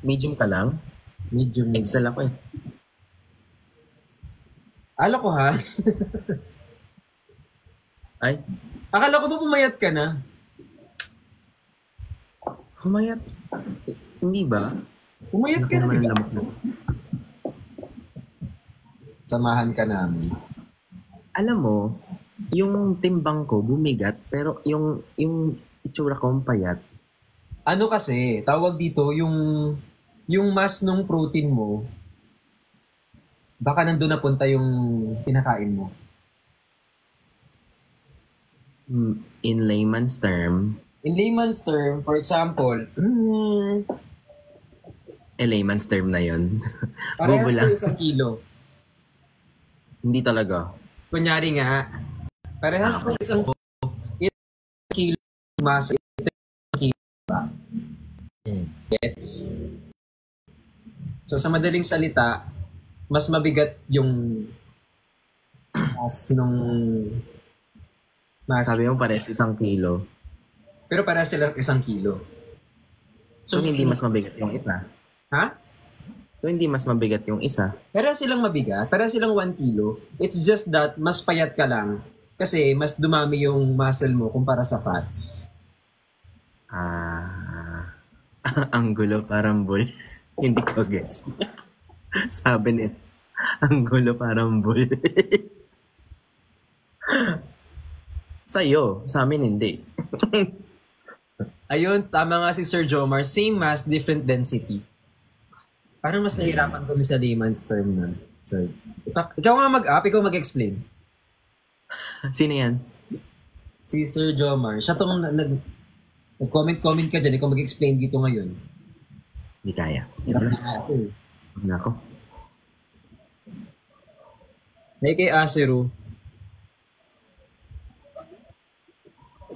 Medium ka lang? Medium. Excel ako eh. Ala ko ha? Ay, Akala ko ba pumayat ka na? kumayat. Hindi ba? Pumayat ka na, naman di ang ba? lamok na. Samahan ka namin. Alam mo, yung timbang ko bumigat, pero yung itsura ko payat. Ano kasi, tawag dito, yung mass nung protein mo, baka nandun napunta yung pinakain mo. In layman's term, In layman's term, for example, layman's term na yun. parehas Bobo to lang. 1 kilo. Hindi talaga. Kunyari nga, parehas to 1 kilo mass, ito yung kilo ba? Gets? So sa madaling salita, mas mabigat yung mass nung mass. Sabi mo pares 1 kilo. Pero parehas silang 1 kilo. So, hindi mas mabigat yung isa. Ha? So, hindi mas mabigat yung isa. Parehas silang mabigat, parehas silang 1 kilo. It's just that mas payat ka lang kasi mas dumami yung muscle mo kumpara sa fats. Ang gulo parang bull. Hindi ko gets. Sabi nito, ang gulo parang bull. Sa'yo, sa amin hindi. Ayun, tama nga si Sir Jomar. Same mass, different density. Parang mas nahirapan kami sa layman's term na. So, ikaw nga mag-up, ikaw mag-explain. Sino yan? Si Sir Jomar. Siya tong nag-comment ka dyan, ikaw mag-explain dito ngayon. Hindi kaya. Hirap na ako eh. Huwag na ako. May kay Asiru.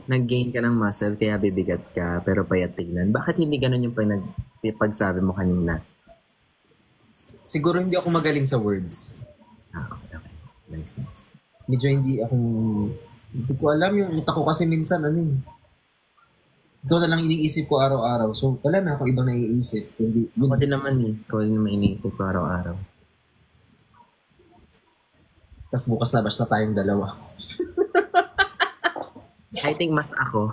Nag-gain ka ng muscle kaya bibigat ka pero payat tignan. Bakit hindi ganun yung pagsabi mo kanina? Siguro hindi ako magaling sa words. Okay. Nice. Medyo hindi ko alam yung utak ko kasi minsan ikaw na lang iniisip ko araw-araw. So, wala na ako ibang naiisip. Ako din naman eh. Ikaw din naman iniisip ko araw-araw. Tapos bukas na basta tayong dalawa. I think mas ako.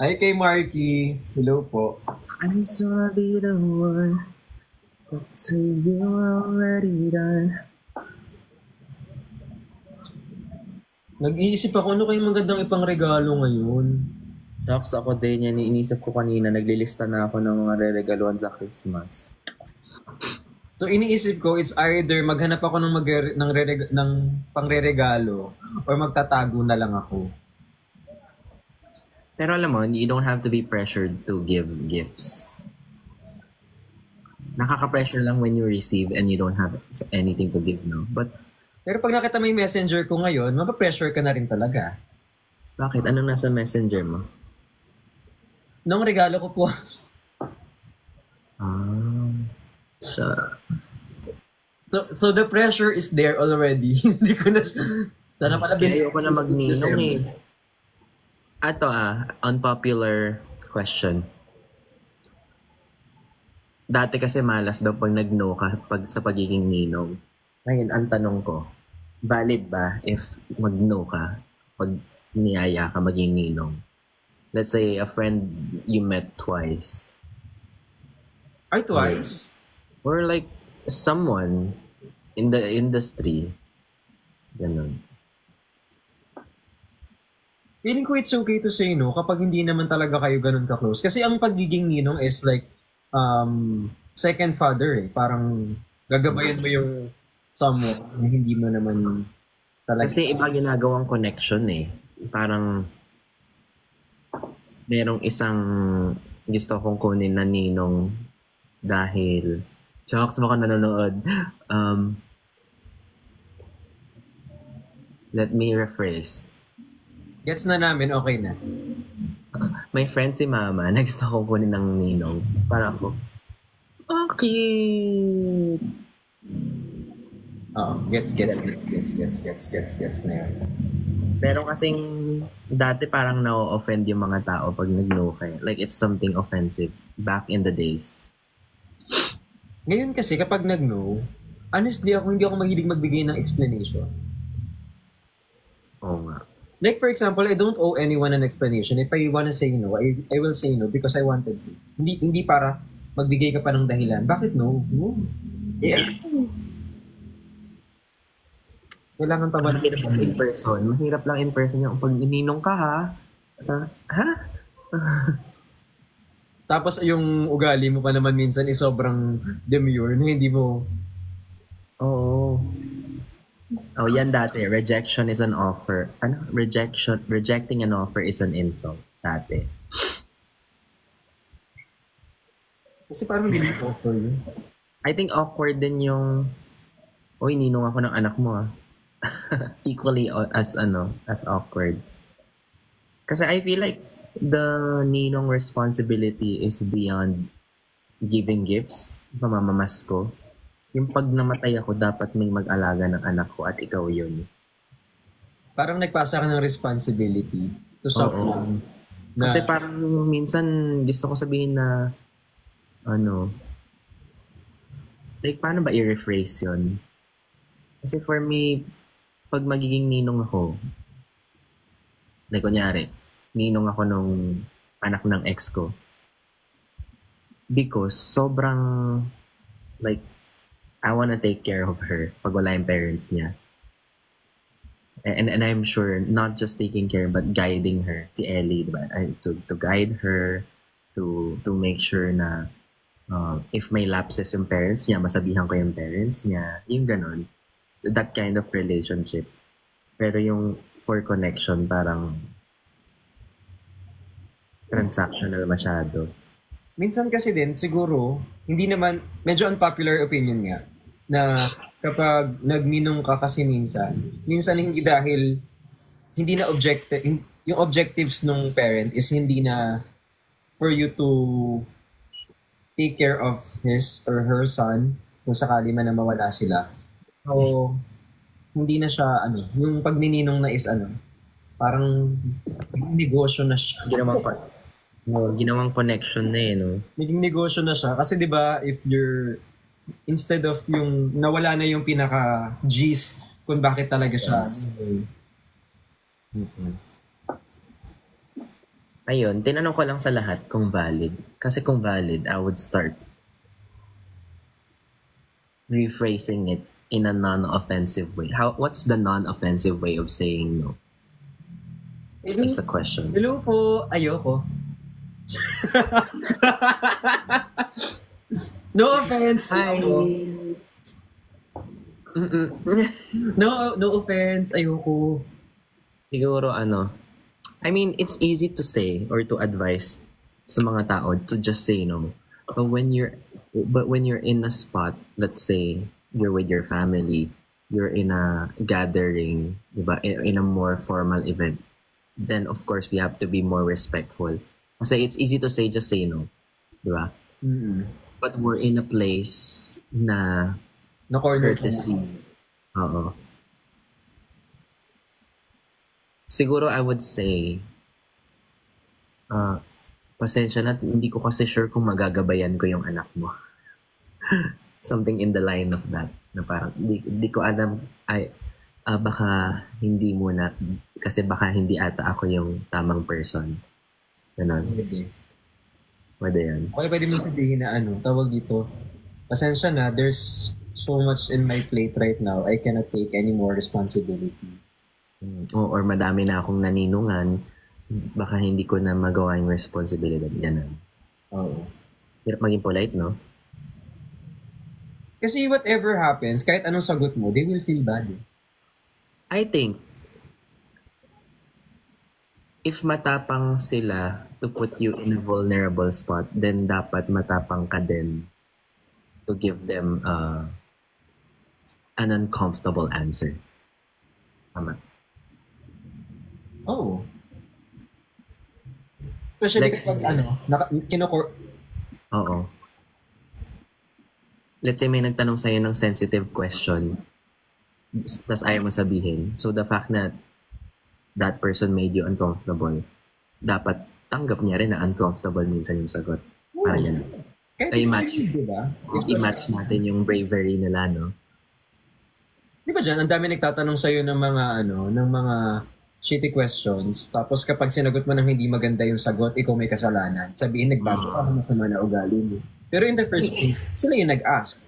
Ay kay Marky. Hello po. I'm sorry the one but to you already done. Nag-iisip ako, ano kayong magandang ipang regalo ngayon? Tapos ako din yan, iniisip ko kanina, naglilista na ako ng mga re-regaluan sa Christmas. So iniisip ko, it's either maghanap ako ng pangre-regalo or magtatago na lang ako. Pero alam mo, you don't have to be pressured to give gifts. Nakaka-pressure lang when you receive and you don't have anything to give, no? But Pero pag nakita mo yung messenger ko ngayon, mapapressure ka na rin talaga. bakit? Anong nasa messenger mo? Nung regalo ko po, so the pressure is there already. Hindi ko na sana pala Ayoko na magninong eh. Ato unpopular question. Dati kasi malas daw pag nag-no ka sa pagiging ninong. Ngayon, ang tanong ko, valid ba if mag-no ka pag niyaya ka maging ninong? Let's say a friend you met twice. Ay, twice? Or like someone in the industry. Ganun. Feeling ko it's okay to say no kapag hindi naman talaga kayo ganun ka-close. Kasi ang pagiging ninong is like second father eh. Parang gagabayan mo yung someone na hindi mo naman talaga. Kasi iba ginagawang connection eh. Parang merong isang gusto kong kunin na ninong dahil Shocks, baka nanonood. Let me rephrase. Gets na namin, okay na. My friend si Mama, nagusto ko kunin ng ninong. Para ako, okay. Gets na yun. Pero kasing dati parang na-offend yung mga tao pag nag-no kayo. Like it's something offensive back in the days. Ngayon kasi kapag nag-no, honestly hindi ako mahilig magbigay ng explanation. Oo nga. Like for example, I don't owe anyone an explanation. If I wanna say no, I will say no because I wanted to. Hindi para magbigay ka pa ng dahilan. Bakit no? No. Yeah. Kailangan pa ba na Mahirap lang in person. Mahirap lang in person yung pag ininong ka ha. Ha? Tapos yung ugali mo pa naman minsan is sobrang demure na hindi mo... Oo. Oh, yan dati. Rejection is an offer. Ano? Rejecting an offer is an insult. Dati. Kasi parang hindi mo offer yun. I think awkward din yung, oy, ninong ako ng anak mo ah. Equally as awkward. Kasi I feel like the ninong responsibility is beyond giving gifts, pamamamas ko. Yung pag namatay ako, dapat may mag-alaga ng anak ko at ikaw yun. Parang nagpasa ka ng responsibility to someone. Na, kasi parang minsan gusto ko sabihin na like paano ba i-rephrase yun? Kasi for me, pag magiging ninong ako, like kunyari, ninong ako nung anak ng ex ko, because sobrang like I wanna take care of her pag wala yung parents niya. And I'm sure not just taking care but guiding her, si Ellie, diba? To guide her, to make sure na if may lapses yung parents niya, masabihan ko yung parents niya, yung ganun. So that kind of relationship. Pero yung for connection, parang transactional masyado. minsan kasi din, siguro, hindi naman, medyo unpopular opinion nga, na kapag nagminong ka kasi minsan hindi dahil, hindi na yung objectives ng parent is hindi na for you to take care of his or her son kung sakali man na mawala sila. So, hindi na siya, yung pagnininong na is, parang negosyo na siya. Ginawang connection na no? Naging negosyo na siya. Kasi di ba if instead of yung, nawala na yung pinaka-G's kung bakit talaga siya. Yes. Ayun, tinanong ko lang sa lahat kung valid. Kasi kung valid, I would start rephrasing it in a non-offensive way. What's the non-offensive way of saying no? That's the question. Hello po, ayoko. No offense. Hi. No offense, ayoko. Siguro I mean, it's easy to say or to advise sa mga tao to just say no. But when you're in a spot, let's say you're with your family, you're in a gathering, diba, in a more formal event, then of course we have to be more respectful. Kasi it's easy to say just say no, diba? Mm-hmm. But we're in a place na courtesy. Oo. Siguro I would say, pasensya na, hindi ko kasi sure kung magagabayan ko yung anak mo. Something in the line of that. Na parang, di ko alam, baka hindi muna, kasi baka hindi ata ako yung tamang person. Ganon. Pwede yan. Okay, pwede mo sabihin na tawag dito, pasensya na, there's so much in my plate right now, I cannot take any more responsibility. Or madami na akong naninungan, baka hindi ko na magawa yung responsibility. Ganun. Oo. Hirap maging polite, no? Kasi whatever happens, kahit anong sagot mo, they will feel bad. I think, if matapang sila to put you in a vulnerable spot, then dapat matapang ka din to give them an uncomfortable answer. Tama. Oh. Especially kapag Oo. Let's say may nagtanong sa'yo ng sensitive question, tas ayaw mo sabihin. So the fact na that person made you uncomfortable, dapat tanggap niya rin na uncomfortable minsan yung sagot. Para yan. I-match natin yung bravery nila, no? Di ba dyan, ang dami nagtatanong sa'yo ng mga shitty questions, tapos kapag sinagot mo ng hindi maganda yung sagot, ikaw may kasalanan. Sabihin, nagbago ka, masama na ugali mo. Pero in the first place, sila yung nag-ask.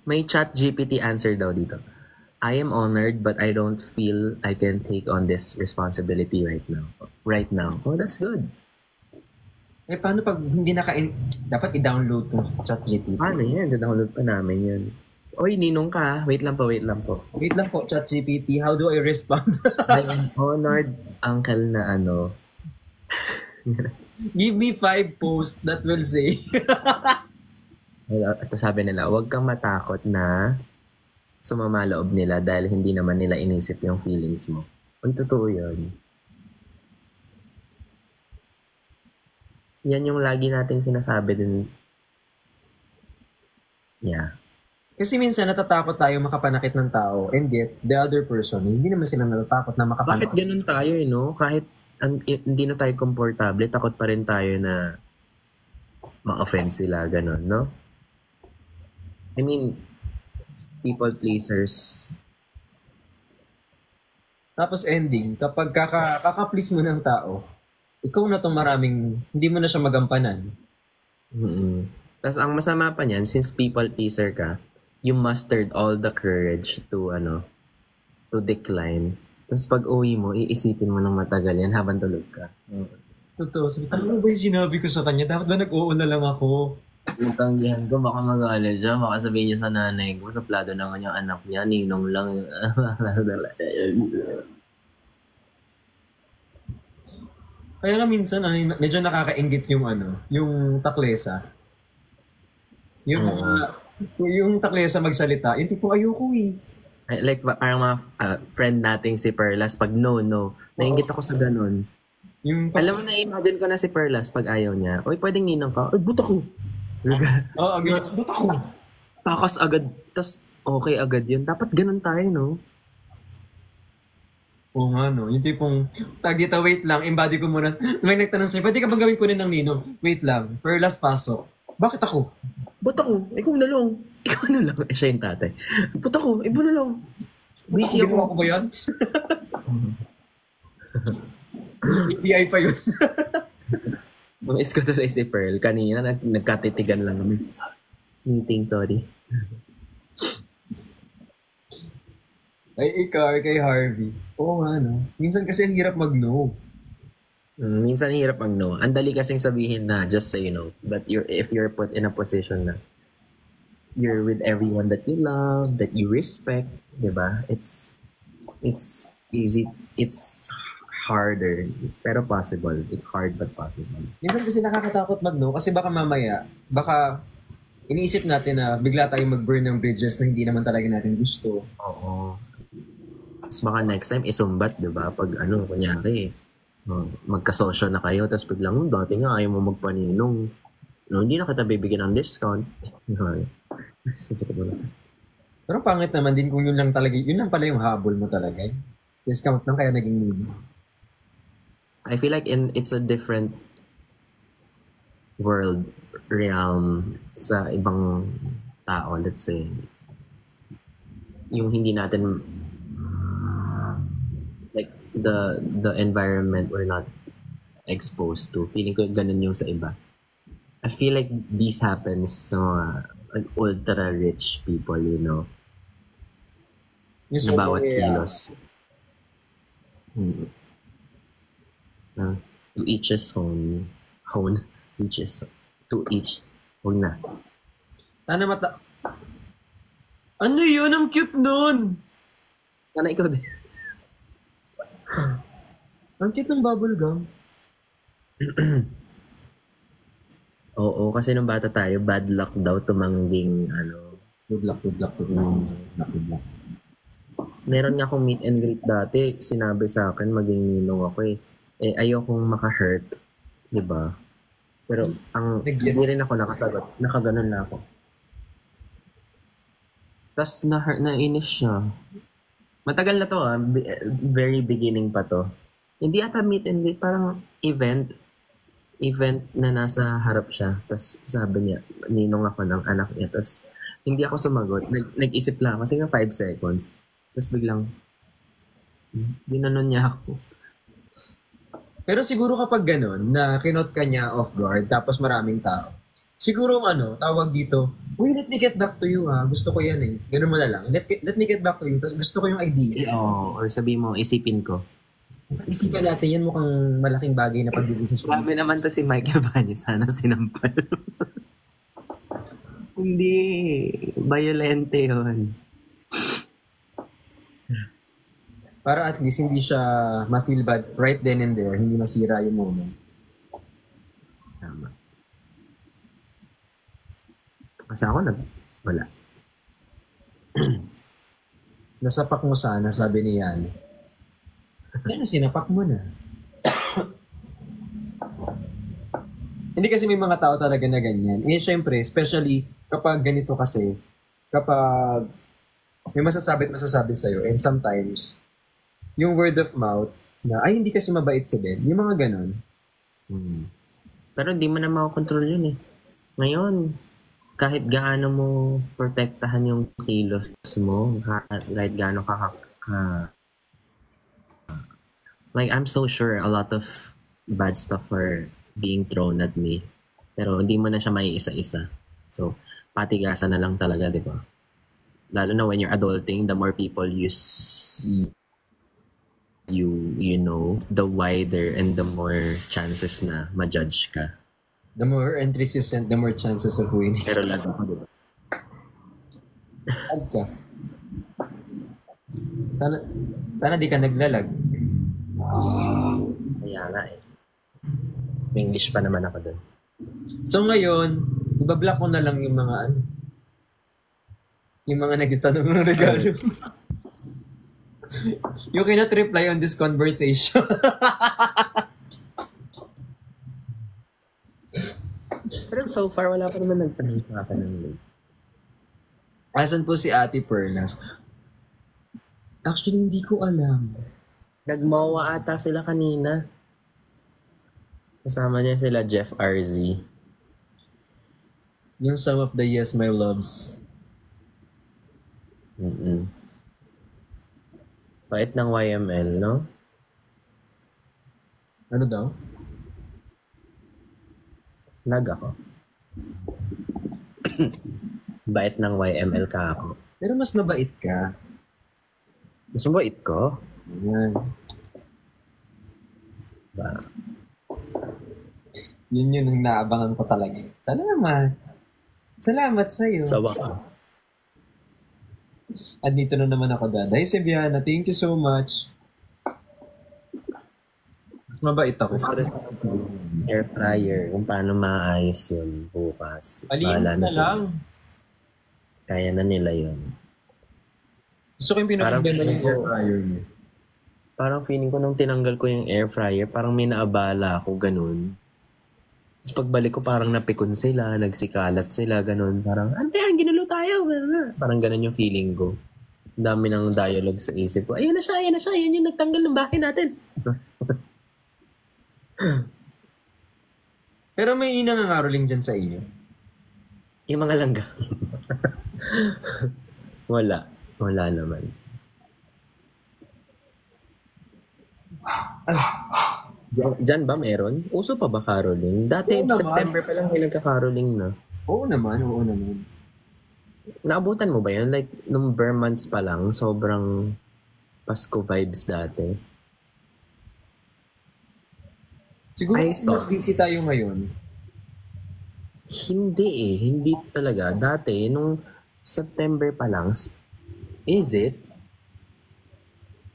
May chat GPT answer daw dito. I am honored but I don't feel I can take on this responsibility right now. Right now. Oh, that's good. Paano pag hindi dapat i-download tong ChatGPT? Ano yan? Download pa namin yan. Oy, ninong ka. Wait lang po. Wait lang po, ChatGPT. How do I respond? I am honored, uncle na ano. Give me 5 posts that will say. Ito sabi nila, huwag kang matakot na sumama loob nila dahil hindi naman nila inisip yung feelings mo. Uy, totoo yun. Yan yung lagi nating sinasabi din. Yeah. Kasi minsan natatakot tayo makapanakit ng tao and yet the other person, hindi naman sila natatakot na makapanakit. Bakit ganun tayo no? Kahit hindi na tayo komportable, takot pa rin tayo na ma-offend sila, ganun, no? I mean, people pleasers. Tapos ending, kapag kaka-please mo ng tao, ikaw na itong maraming, hindi mo na siya magampanan. Tapos ang masama pa niyan, since people pleaser ka, you mustered all the courage to decline. Tapos pag uwi mo, iisipin mo ng matagal yan habang tulog ka. Totoo. Sabi, ano ba yung sinabi ko sa kanya? Dapat ba nag-oo na lang ako? Yung tanggihan ko, baka mag-aaral siya, baka sabihin niya sa nanay ko, saplado naman yung anak niya, ninong lang. Kaya nga minsan, medyo nakakaingit yung taklesa. Yung taklesa magsalita, yung tipo, ayoko eh. Like, parang mga friend nating si Perlas, pag no, nainggit ako sa ganun. Alam mo, na-imagine ko na si Perlas pag ayaw niya. Oy, pwedeng ninang ka. Oy, buta ko. Buta ko. Takas agad. Tas okay agad yun. Dapat ganun tayo, no? Oo nga, no? Yung tipong, tagita, wait lang, embody ko muna. May nagtanong sa'yo, pwede ka bang gawin kunin ng ninong? Wait lang, Perlas pasok. Bakit ako? Ba't ako? Ikaw na lang. Siya yung tatay. Ba't ako? Iba na lang. Busy ako. Ginawa ko ba yan? API pa yun. Mga ko tuloy si Pearl. Kanina, nagkatitigan lang kami. Meeting, sorry. Ay, ikaw, kay Harvey. Oo nga, no? Minsan kasi ang hirap mag-no. Minsan hirap ang no. Ang dali kasing sabihin na just say no. But if you're put in a position na you're with everyone that you love, that you respect, diba? It's easy. It's harder, pero possible. It's hard but possible. Minsan kasi nakakatakot mag-no kasi baka mamaya, iniisip natin na bigla tayong mag-burn ng bridges na hindi naman talaga natin gusto. Oo. Tapos baka next time isumbat, diba? Pag kunyari, magkasosyo na kayo, tapos biglang, dati nga ayaw mo magpaninong. No, hindi na kita bibigyan ng discount. Pero pangit naman din kung yun lang pala yung habol mo talaga. Discount lang kaya naging need. I feel like it's a different world, realm sa ibang tao, let's say. Yung hindi natin like the environment we're not exposed to. Feeling ko ganun yung sa iba. I feel like this happens sa mga ultra-rich people, you know. Na bawat kilos. To each his own. To each. Huwag na. Sana Ano yun? Ang cute nun! Sana ikaw din. Ang cute ng bubble gum. Oo, kasi nung bata tayo, bad luck daw tumangging, Good luck. Meron nga akong meet and greet dati, sinabi sa akin, maging ninong ako eh. Ayokong maka-hurt, di ba? Pero, hindi rin ako nakasagot. Nakaganon na ako. Tapos, nainis siya. Matagal na to very beginning pa to. Hindi ata meet and greet, parang event na nasa harap siya. Tapos sabi niya, ninong ako ng anak niya. Tapos hindi ako sumagot. Nag-isip lang kasi nga 5 seconds. Tapos biglang, Ginanon niya ako. Pero siguro kapag ganun, na kinot ka niya off guard, tapos maraming tao, siguro tawag dito, uy, let me get back to you ha, gusto ko yan eh. Ganun mo na lang, let me get back to you, tapos gusto ko yung idea. Oo, or sabi mo, isipin ko. Isipan natin yan, mukhang malaking bagay na pag-desisyon. Grabe naman to si Mike Ibanez, sana sinampal. Hindi, violente yun. Para at least hindi siya ma-feel bad right then and there, hindi masira yung moment. Tama. Kasi ako wala. Nasapak mo sana, sabi ni Yan. Yan, sinapak mo na. Hindi kasi may mga tao talaga na ganyan. Eh, syempre, especially kapag ganito kasi, kapag may masasabi sa'yo, and sometimes, yung word of mouth, na, ay, hindi kasi mabait si Ben. Yung mga ganon. Pero hindi mo na makakontrol yun eh. Ngayon, kahit gaano mo protektahan yung kilos mo, kahit gaano like, I'm so sure a lot of bad stuff are being thrown at me. Pero hindi mo na siya may isa-isa. So, patigasan na lang talaga, di ba? Lalo na when you're adulting, the more people you see, you know, the wider and the more chances na ma-judge ka. The more entries you send, the more chances of winning. Pero lag ako, di ba? Lag ka. Sana di ka naglalag. Kaya nga eh. May English pa naman ako dun. So ngayon, ibablock ko na lang yung mga yung mga nagtatanong ng regalo. You cannot reply on this conversation. Pero so far, wala pa naman nagtanong sa akin ng link. Asan po si Ate Perlas? Actually, hindi ko alam. Nagmawa ata sila kanina. Kasama niya sila Jeff RZ. Yung Some of the Yes, My Loves. Pait ng YML, no? Ano daw? Lag ako. Bait ng YML ka ako. Pero mas mabait ka. Mas mabait ko? Yan. Ba? Yun ang naabangan ko talaga. Salamat. Salamat sa'yo. Sawa ka. At dito na naman ako, Daday Sebiana. Thank you so much. Mas mabait ako. Air fryer. Kung paano maayos yun bukas. Alinis na sila. lang. Kaya na nila yun. Gusto ko yung pinakinggan na yung air fryer niya. Parang feeling ko nung tinanggal ko yung air fryer, parang may naabala ako, ganun. Tapos pagbalik ko, parang napikon sila, nagsikalat sila, ganun. Parang, ano yan, ginulo tayo. Parang ganun yung feeling ko. Ang dami ng dialogue sa isip ko. Ayun na siya, yan yung nagtanggal ng bahay natin. Pero may nangangaroling dyan sa inyo. Yung mga langga. Wala naman. Diyan ba meron? Uso pa ba caroling? Dati September pa lang may nagka-caroling na. Oo naman. Naabutan mo ba yun? Like, nung bare months pa lang, sobrang Pasko vibes dati. Siguro mas busy tayo ngayon. Hindi talaga. Dati, nung September pa lang, is it?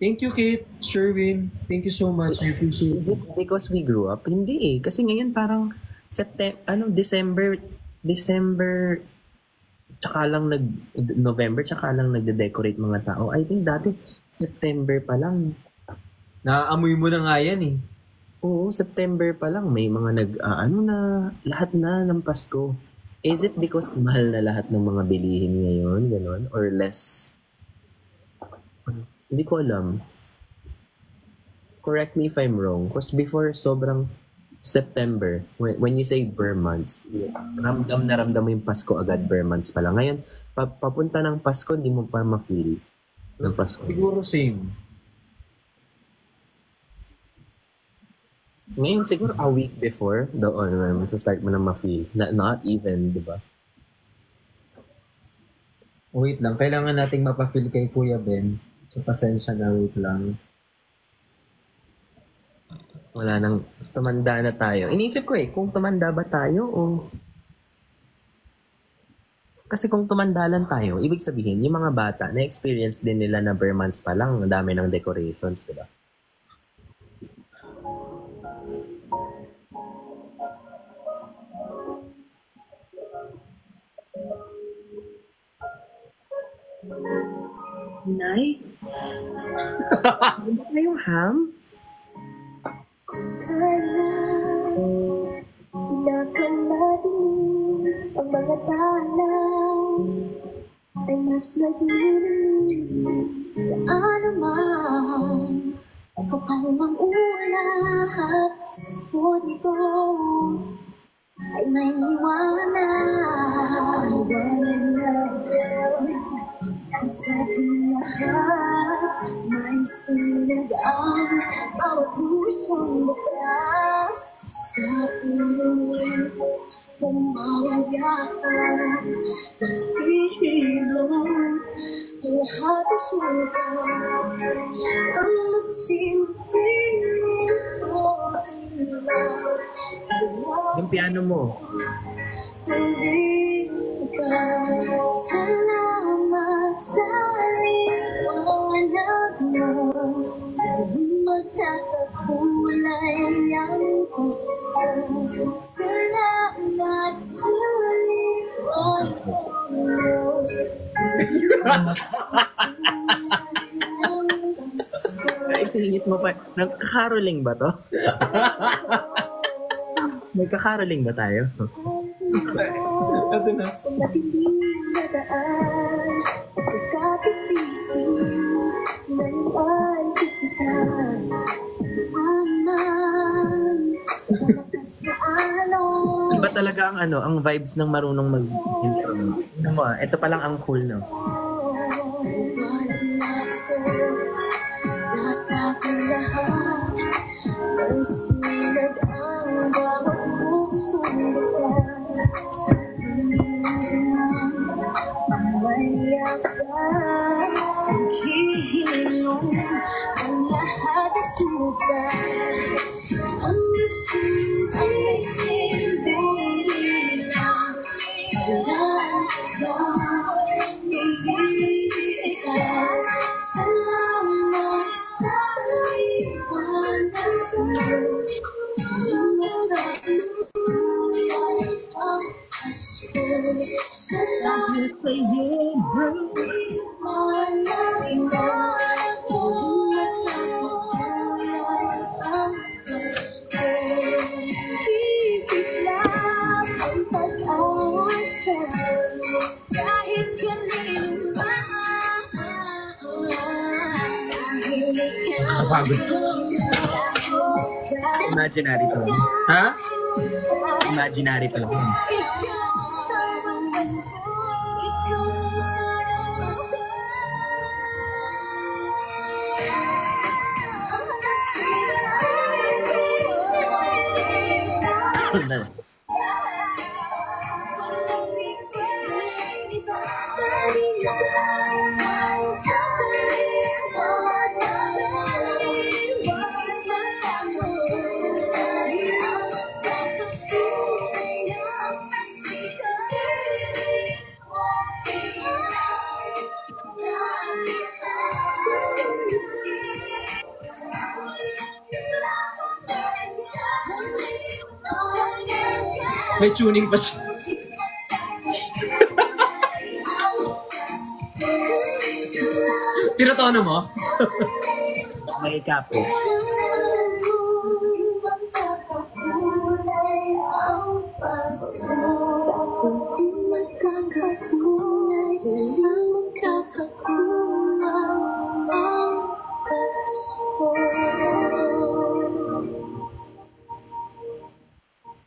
Thank you, Kate, Sherwin. Thank you so much. I appreciate it. Because we grew up? Hindi eh. Kasi ngayon parang December, tsaka lang November, tsaka lang nagde-decorate mga tao. I think dati, September pa lang. Naaamoy mo na nga yan eh. Oo, September pa lang. May mga lahat na ng Pasko. Is it because mahal na lahat ng mga bilihin ngayon? Ganon? Or less? Hindi ko alam. Correct me if I'm wrong. Because before, sobrang September, when you say bare months, ramdam mo yung Pasko agad, bare months pa lang. Ngayon, papunta ng Pasko, hindi mo pa ma-feel ng Pasko. Siguro same. Ngayon siguro a week before, doon, start mo na ma-feel. Not even, di ba? Wait lang, kailangan nating mapafeel kay Kuya Ben. So, pasensya na, wait lang. Wala nang, tumanda na tayo. Inisip ko kung tumanda ba tayo o... Kasi kung tumanda lang tayo, ibig sabihin, yung mga bata, na-experience din nila na bare months pa lang, ang dami ng decorations, di ba? Nay? Ano ba yung ham? Ang mga tala ay mas nagmimili ano man kapal ang ulat pagod nito ay may iwanan sa lahat may sinagang bawat pusong bukas sa iyong pumawayakan naghihilong lahat ang suka ang nagsinti nito Yung piano mo. Salamat sa liwanag mo magkakakulay ang gusto. Salamat sa liwanag mo Naisingit mo pa. Nagkakaroling ba to? May kakaroling ba tayo? Ito na. Sa matiling na daan, pagkakapising ng ay tikitan. Aman, sa malakas na alon. Iba talaga ang ang vibes ng marunong mag-instrument. Ano mo, ito pa lang ang cool, no? Nasa ating lahat, ang sinag ang bawat pusong bukas. Sa mayak ka, ang hihilong ang lahat ang suka. Ang nagsindi lang, walang hindi ka. Salamat sa liwanag mo. Lumulad ang Pasko. Salamat sa liwanag mo. Lumulad ang Pasko. Kikis lang ang pag-asa kahit kanino man. Nakapagod. Imaginary pa lang. Ha? Imaginary pa lang. May tuning pa siya. Tiro tono mo? May kapo.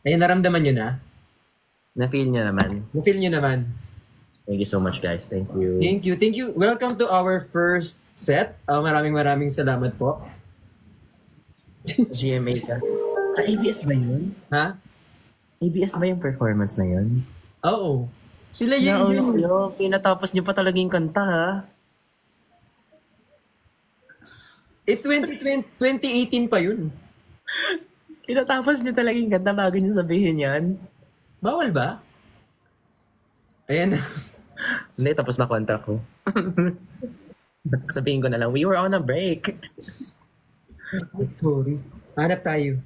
Ay, naramdaman nyo na? Na-feel niya naman. Na-feel nyo naman? Thank you so much, guys. Thank you. Thank you. Thank you. Welcome to our first set. Maraming salamat po. GMA ka. ABS ba yun? Ha? ABS ba yung performance na yun? Oo. Sila yun. Pinatapos niyo pa talaga yung kanta, ha? 2018 pa yun. Pinatapos niyo talaga yung kanta bago niyo sabihin yan? Bawal ba? Ayan na. Hindi, tapos na kontra ko. Sabihin ko na lang, we were on a break. Sorry. Hanap tayo.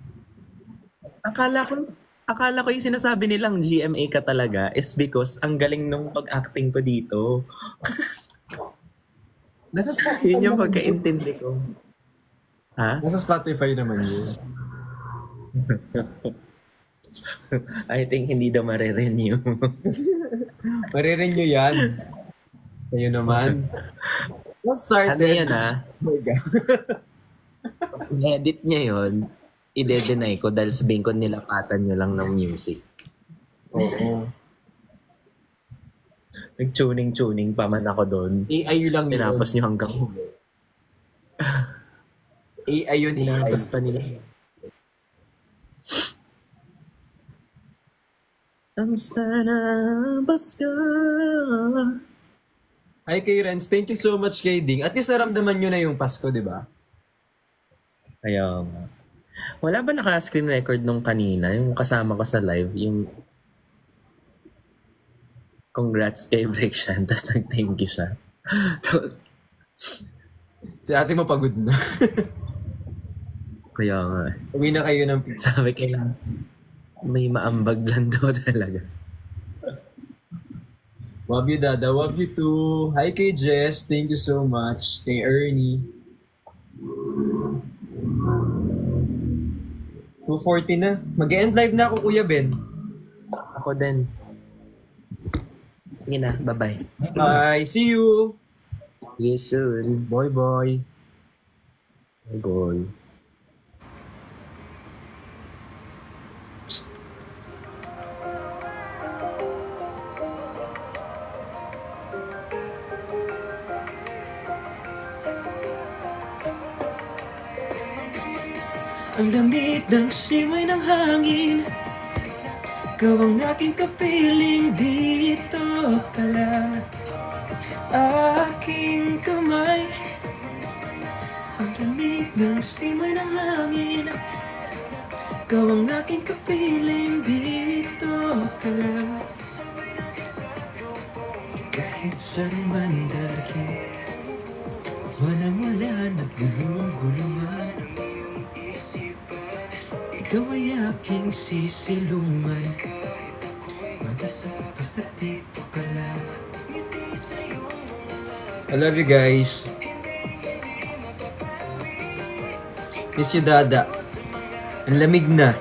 Akala ko yung sinasabi nilang GMA ka talaga is because ang galing nung pag-acting ko dito. Nasa Spotify Yun yung naman pagkaintindi ko. Ha? Nasa Spotify naman yun. I think hindi daw marirenew. Marirenew yan. Kayo naman. Let's start Ano yun, ha? Oh my God. Edit niya yun. I-deny ko dahil sabihin ko nilapatan nyo lang ng music. Oo. Nag-tuning pa man ako doon. AI lang yun. Tinapos nyo hanggang huli. AI yun. Tinapos pa nila. Ang star na Pasko. Hi kay Renz. Thank you so much kay Ding. At least naramdaman nyo na yung Pasko, di ba? Kaya nga. Wala ba naka-screen record nung kanina? Yung kasama ko sa live, yung congrats kay Break siya, tapos nag-thank you siya. Si ate mo pagod na. Kaya nga. Uwi na kayo ng pizza. Sabi kaya, may maambag lang daw talaga. Love you, Dada. Love you too. Hi kay Jess. Thank you so much. Kay Ernie. 2:40 na. Mag-end live na ako, Kuya Ben. Ako din. Sige na, bye-bye. Bye. See you. See you soon. Bye-bye. Bye-bye. Ang lamig ng simoy ng hangin, ikaw ang aking kapiling, dito ka lang. Aking kamay, ang lamig ng simoy ng hangin, ikaw ang aking kapiling, dito ka lang. Kahit saan man dalhin, walang-wala na gulong-gulungan. Ikaw ay aking sisilungan. Basta dito ka lang. I love you guys. Miss you, Dada. Ang lamig na.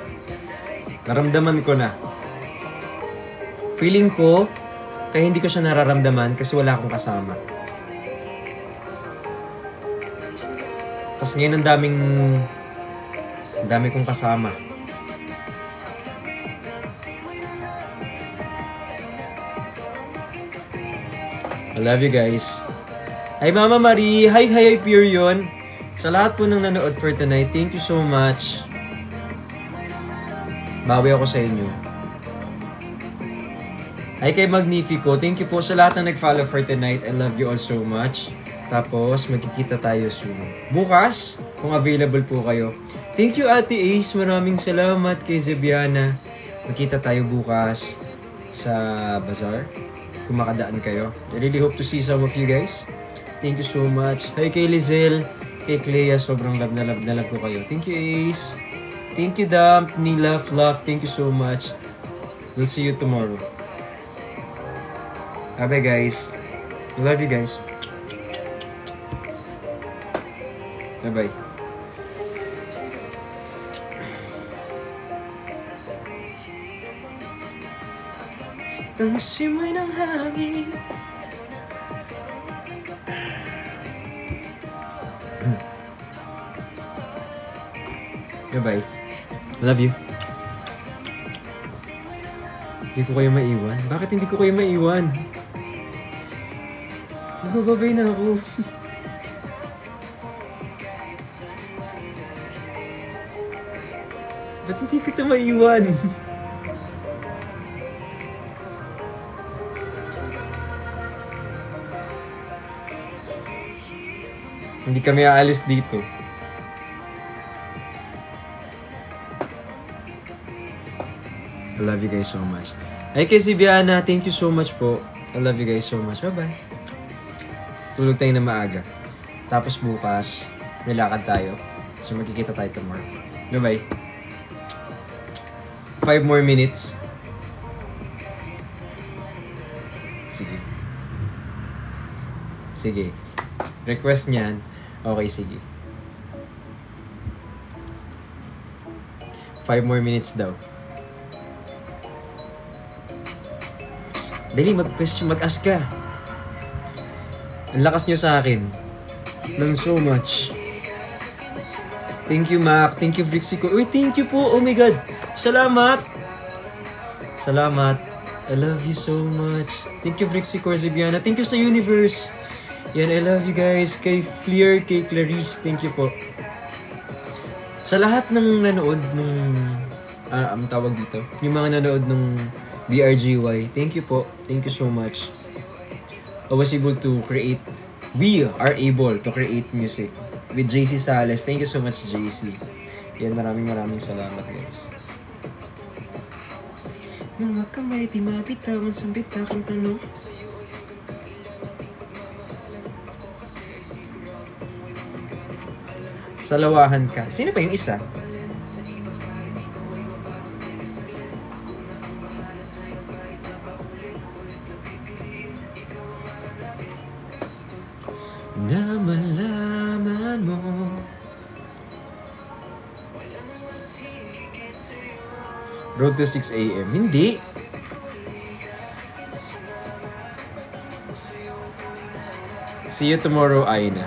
Naramdaman ko na. Feeling ko, kaya hindi ko siya nararamdaman kasi wala akong kasama. Tapos ngayon ang dami kong kasama. I love you guys. Hi Mama Marie. Hi Purion. Sa lahat po ng nanood for tonight, thank you so much. Bawi ako sa inyo. Hi kay Magnifico. Thank you po sa lahat na nag-follow for tonight. I love you all so much. Tapos, magkikita tayo soon. Bukas, kung available po kayo. Thank you, Ate Ace. Maraming salamat kay Zebiana. Magkita tayo bukas sa bazaar. Kung makadaan kayo. I really hope to see some of you guys. Thank you so much. Hi kay Lizelle, kay Clea. Sobrang love na love ko kayo. Thank you, Ace. Thank you, Dam, Nila, Fluff. Thank you so much. We'll see you tomorrow. Bye, guys. I love you guys. Bye-bye. Ang simoy ng hangin. Bye-bye. I love you. Hindi ko kayo maiwan. Bakit hindi ko kayo maiwan? Nagbababay na ako. Ba't hindi kita maiwan? Hindi kami aalis dito. I love you guys so much. Ay, kay si Viana, thank you so much po. I love you guys so much. Bye-bye. Tulog tayo na maaga. Tapos bukas, may lakad tayo. So, magkikita tayo tomorrow. Bye-bye. 5 more minutes. Sige. Sige. Request niyan. Okay, sige. 5 more minutes daw. Dali, mag-question, mag-ask ka. Ang lakas nyo sa akin. Nang so much. Thank you, Mac. Thank you, Brixico. Uy, thank you po. Oh my God. Salamat. Salamat. I love you so much. Thank you, Brixico, Zibiana. Thank you sa Universe. Yan, I love you guys. Kay Fleer, kay Clarice. Thank you po. Sa lahat ng nanood nung... ang tawag dito. Yung mga nanood nung BRGY. Thank you po. Thank you so much. I was able to create... We are able to create music with JC Sales. Thank you so much, JC. Yan, maraming salamat, guys. Mga kamay, di mabitawan sa bitakang tanong. Salawahan ka. Sino pa yung isa? Na malaman mo. Road to 6 a.m. Hindi. See you tomorrow, Aina.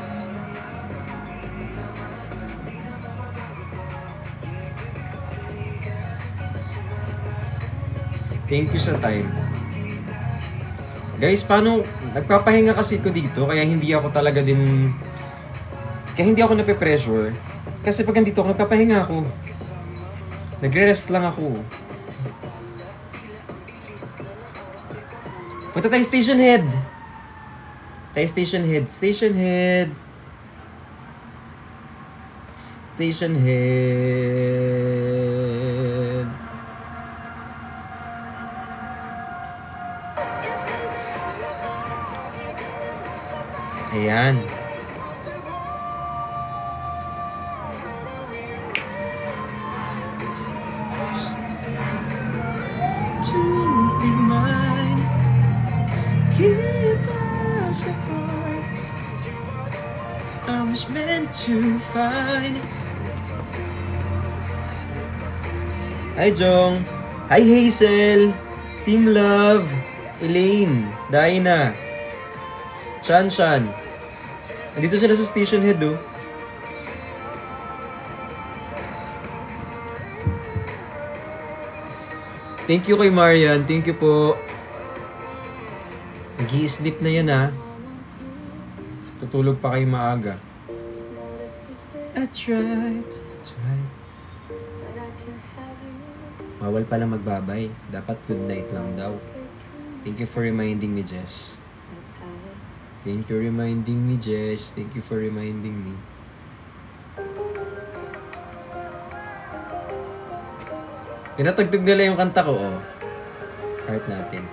Thank you sa time. Guys, paano, nagpapahinga kasi ko dito, kaya hindi ako talaga din, kaya hindi ako nape-pressure. Kasi pag nandito ako, nagpapahinga ako. Nagre-rest lang ako. Punta tayo station head. Tayo station head. Station head. Station head. Ayan. I was meant to find. Hi Jong. Hi Hazel. Team Love. Elaine. Daina. Chan. Nandito sila sa station head, oh. Thank you kay Marian. Thank you po. Nag-i-sleep na yan, ha. Tutulog pa kayo maaga. I tried. Bawal pala magbabay. Dapat good night lang daw. Thank you for reminding me, Jess. Thank you reminding me, Jess. Thank you for reminding me. Pinatugtog nila yung kanta ko, oh. Heart natin.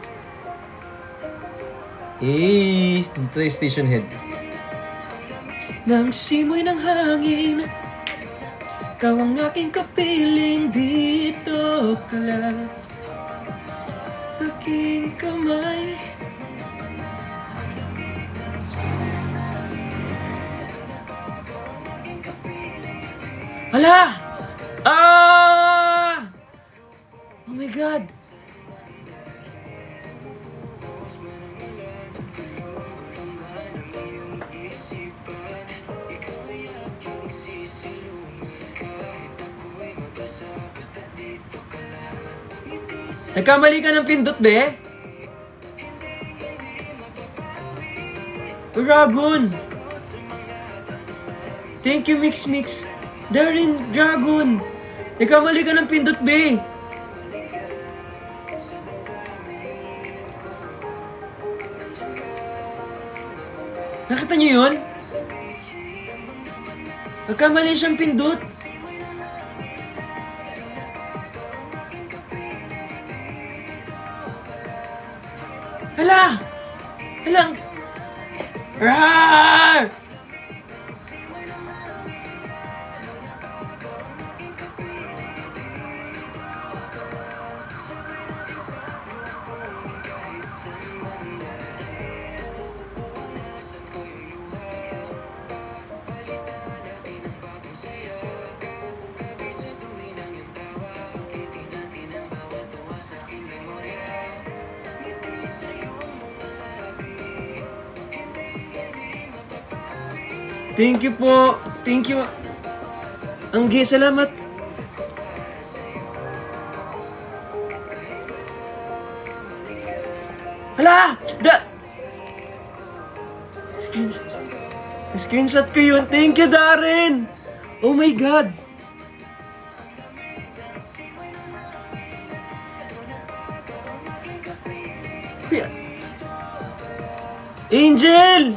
Eh, dito yung station head. Nang simoy ng hangin, ikaw ang aking kapiling, dito ka lang. Aking kamay. Hala! Ah! Oh my God! Nagkamali ka ng pindot, be? Dragon! Thank you, Mix. Darin, Dragon! Nagkamali ka ng pindot, be. Nakita niyo yun? Nagkamali siyang pindot. Hala! Hala! Rawr! Thank you po. Thank you. Anggi, salamat. Hala! Screenshot ko yun. Thank you, Darren! Oh my God! Angel!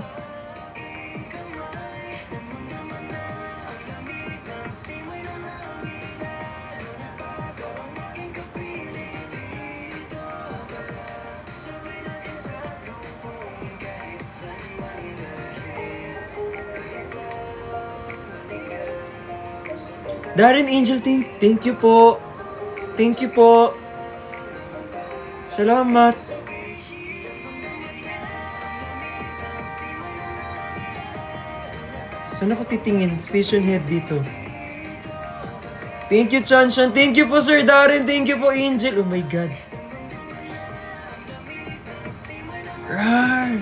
Darren, Angel, thank you po. Thank you po. Salamat. Saan ako titingin? Station head dito. Thank you, Chanshan. Thank you po, Sir Darren. Thank you po, Angel. Oh my God. Rawr!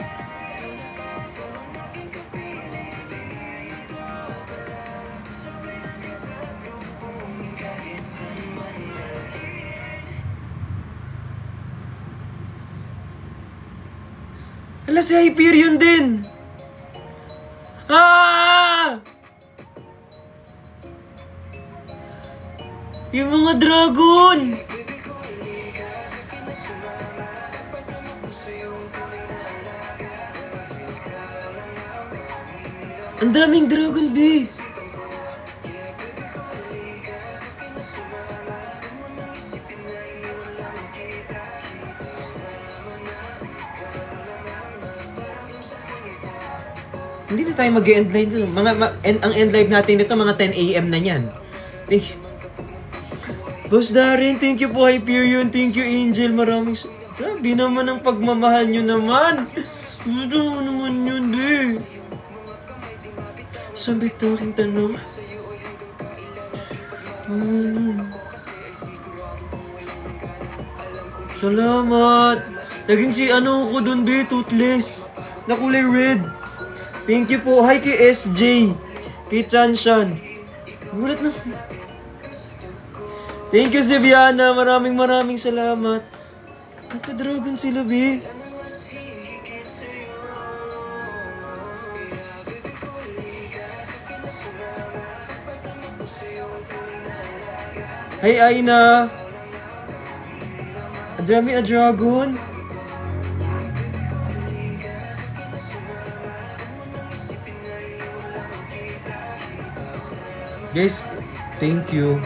Hala, si Hyperion din! Ah! Yung mga dragon! Ang daming dragon, be! Hindi na tayo mag-end live dito. Ang end live natin dito, mga 10 AM na yan. Boss Darren, thank you po, Hyperion. Thank you, Angel. Maraming... Sabi naman ang pagmamahal nyo naman. Gusto mo naman yun, di. Sabi ito aking tanong. Salamat. Naging si ano ko dun, di. Toothless. Na kulay red. Thank you po. Hi kay SJ. Kay Chanshan. Gulat na. Thank you, Sibiana. Maraming salamat. Nagka-dragon sila, be. Hi, Aina. Adami a dragon. Guys, thank you.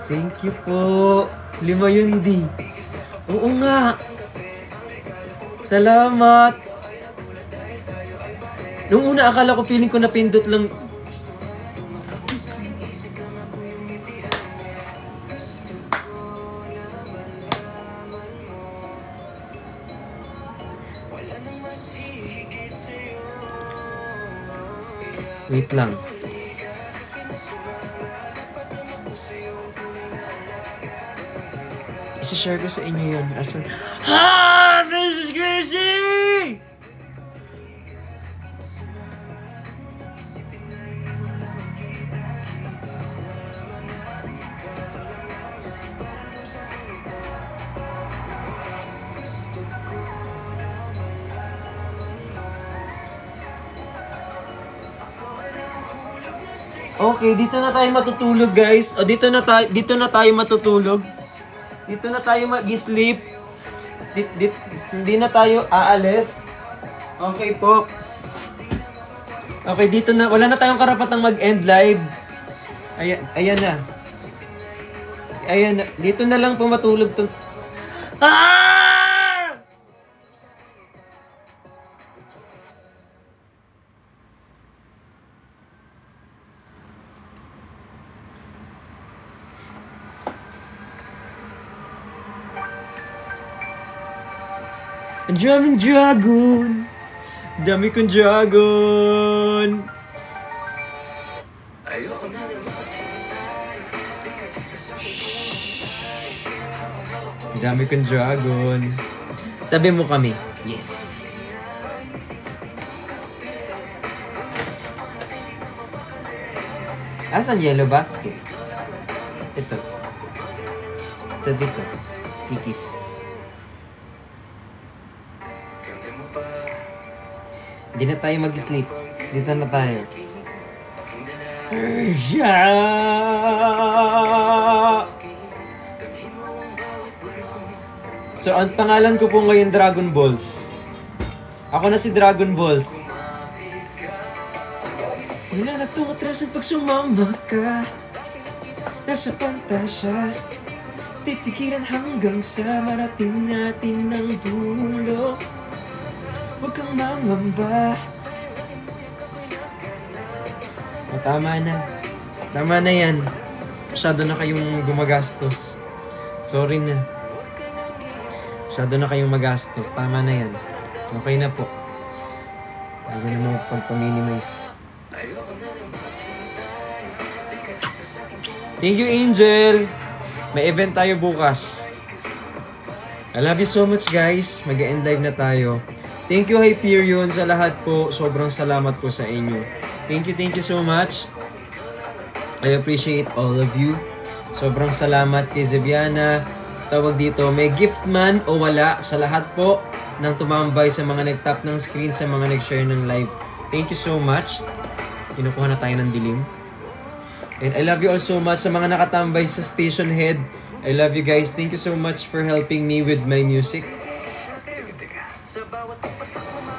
Thank you po. 5 yun, di. Oo nga. Salamat. Nung una, akala ko feeling ko napindot lang. Wait lang. Isa-share ko sa inyo yun. Asan? Ha! This is crazy! Okay, dito na tayo matutulog, guys. O, dito na tayo matutulog. Dito na tayo mag-sleep. Hindi na tayo aalis. Okay po. Okay, dito na. Wala na tayong karapatang mag-end live. Ayan na. Ayan na. Dito na lang po matulog to. Ah! Ang daming dragon. Dami kong dragon. Ang dami kong dragon. Tabi mo kami. Yes. Asan yellow basket? Ito. Ito dito. Kikis. Hindi na tayo mag-sleep. Dito na tayo. So, ang pangalan ko po ngayon Dragon Balls. Ako na si Dragon Balls. Wala na itong atras pag sumama ka. Nasa pantasya. Titikiran hanggang sa marating natin ng dulo. Huwag kang mangamba. O, tama na. Tama na yan. Masyado na kayong gumagastos. Sorry na. Masyado na kayong magastos. Tama na yan. Okay na po. Ayaw na mo pagpa-minimize. Thank you, Angel. May event tayo bukas. I love you so much, guys. Mag-end live na tayo. Thank you, Hyperion, sa lahat po. Sobrang salamat po sa inyo. Thank you so much. I appreciate all of you. Sobrang salamat kay Zebiana. Tawag dito, may gift man o wala sa lahat po ng tumambay sa mga nag-tap ng screen, sa mga nag-share ng live. Thank you so much. Kinukuha na tayo ng dilim. And I love you all so much sa mga nakatambay sa station head. I love you guys. Thank you so much for helping me with my music.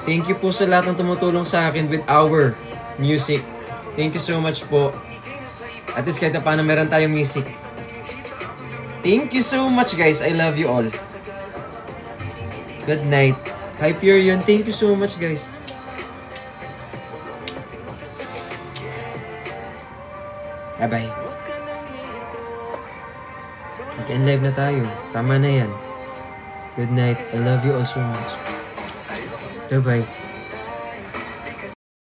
Thank you po sa lahat ng tumutulong sa akin with our music. Thank you so much po. At least kahit na paano meron tayong music. Thank you so much, guys. I love you all. Good night. Hyperion, thank you so much, guys. Bye-bye. Mag-end live na tayo. Tama na yan. Good night. I love you all so much. Bye-bye.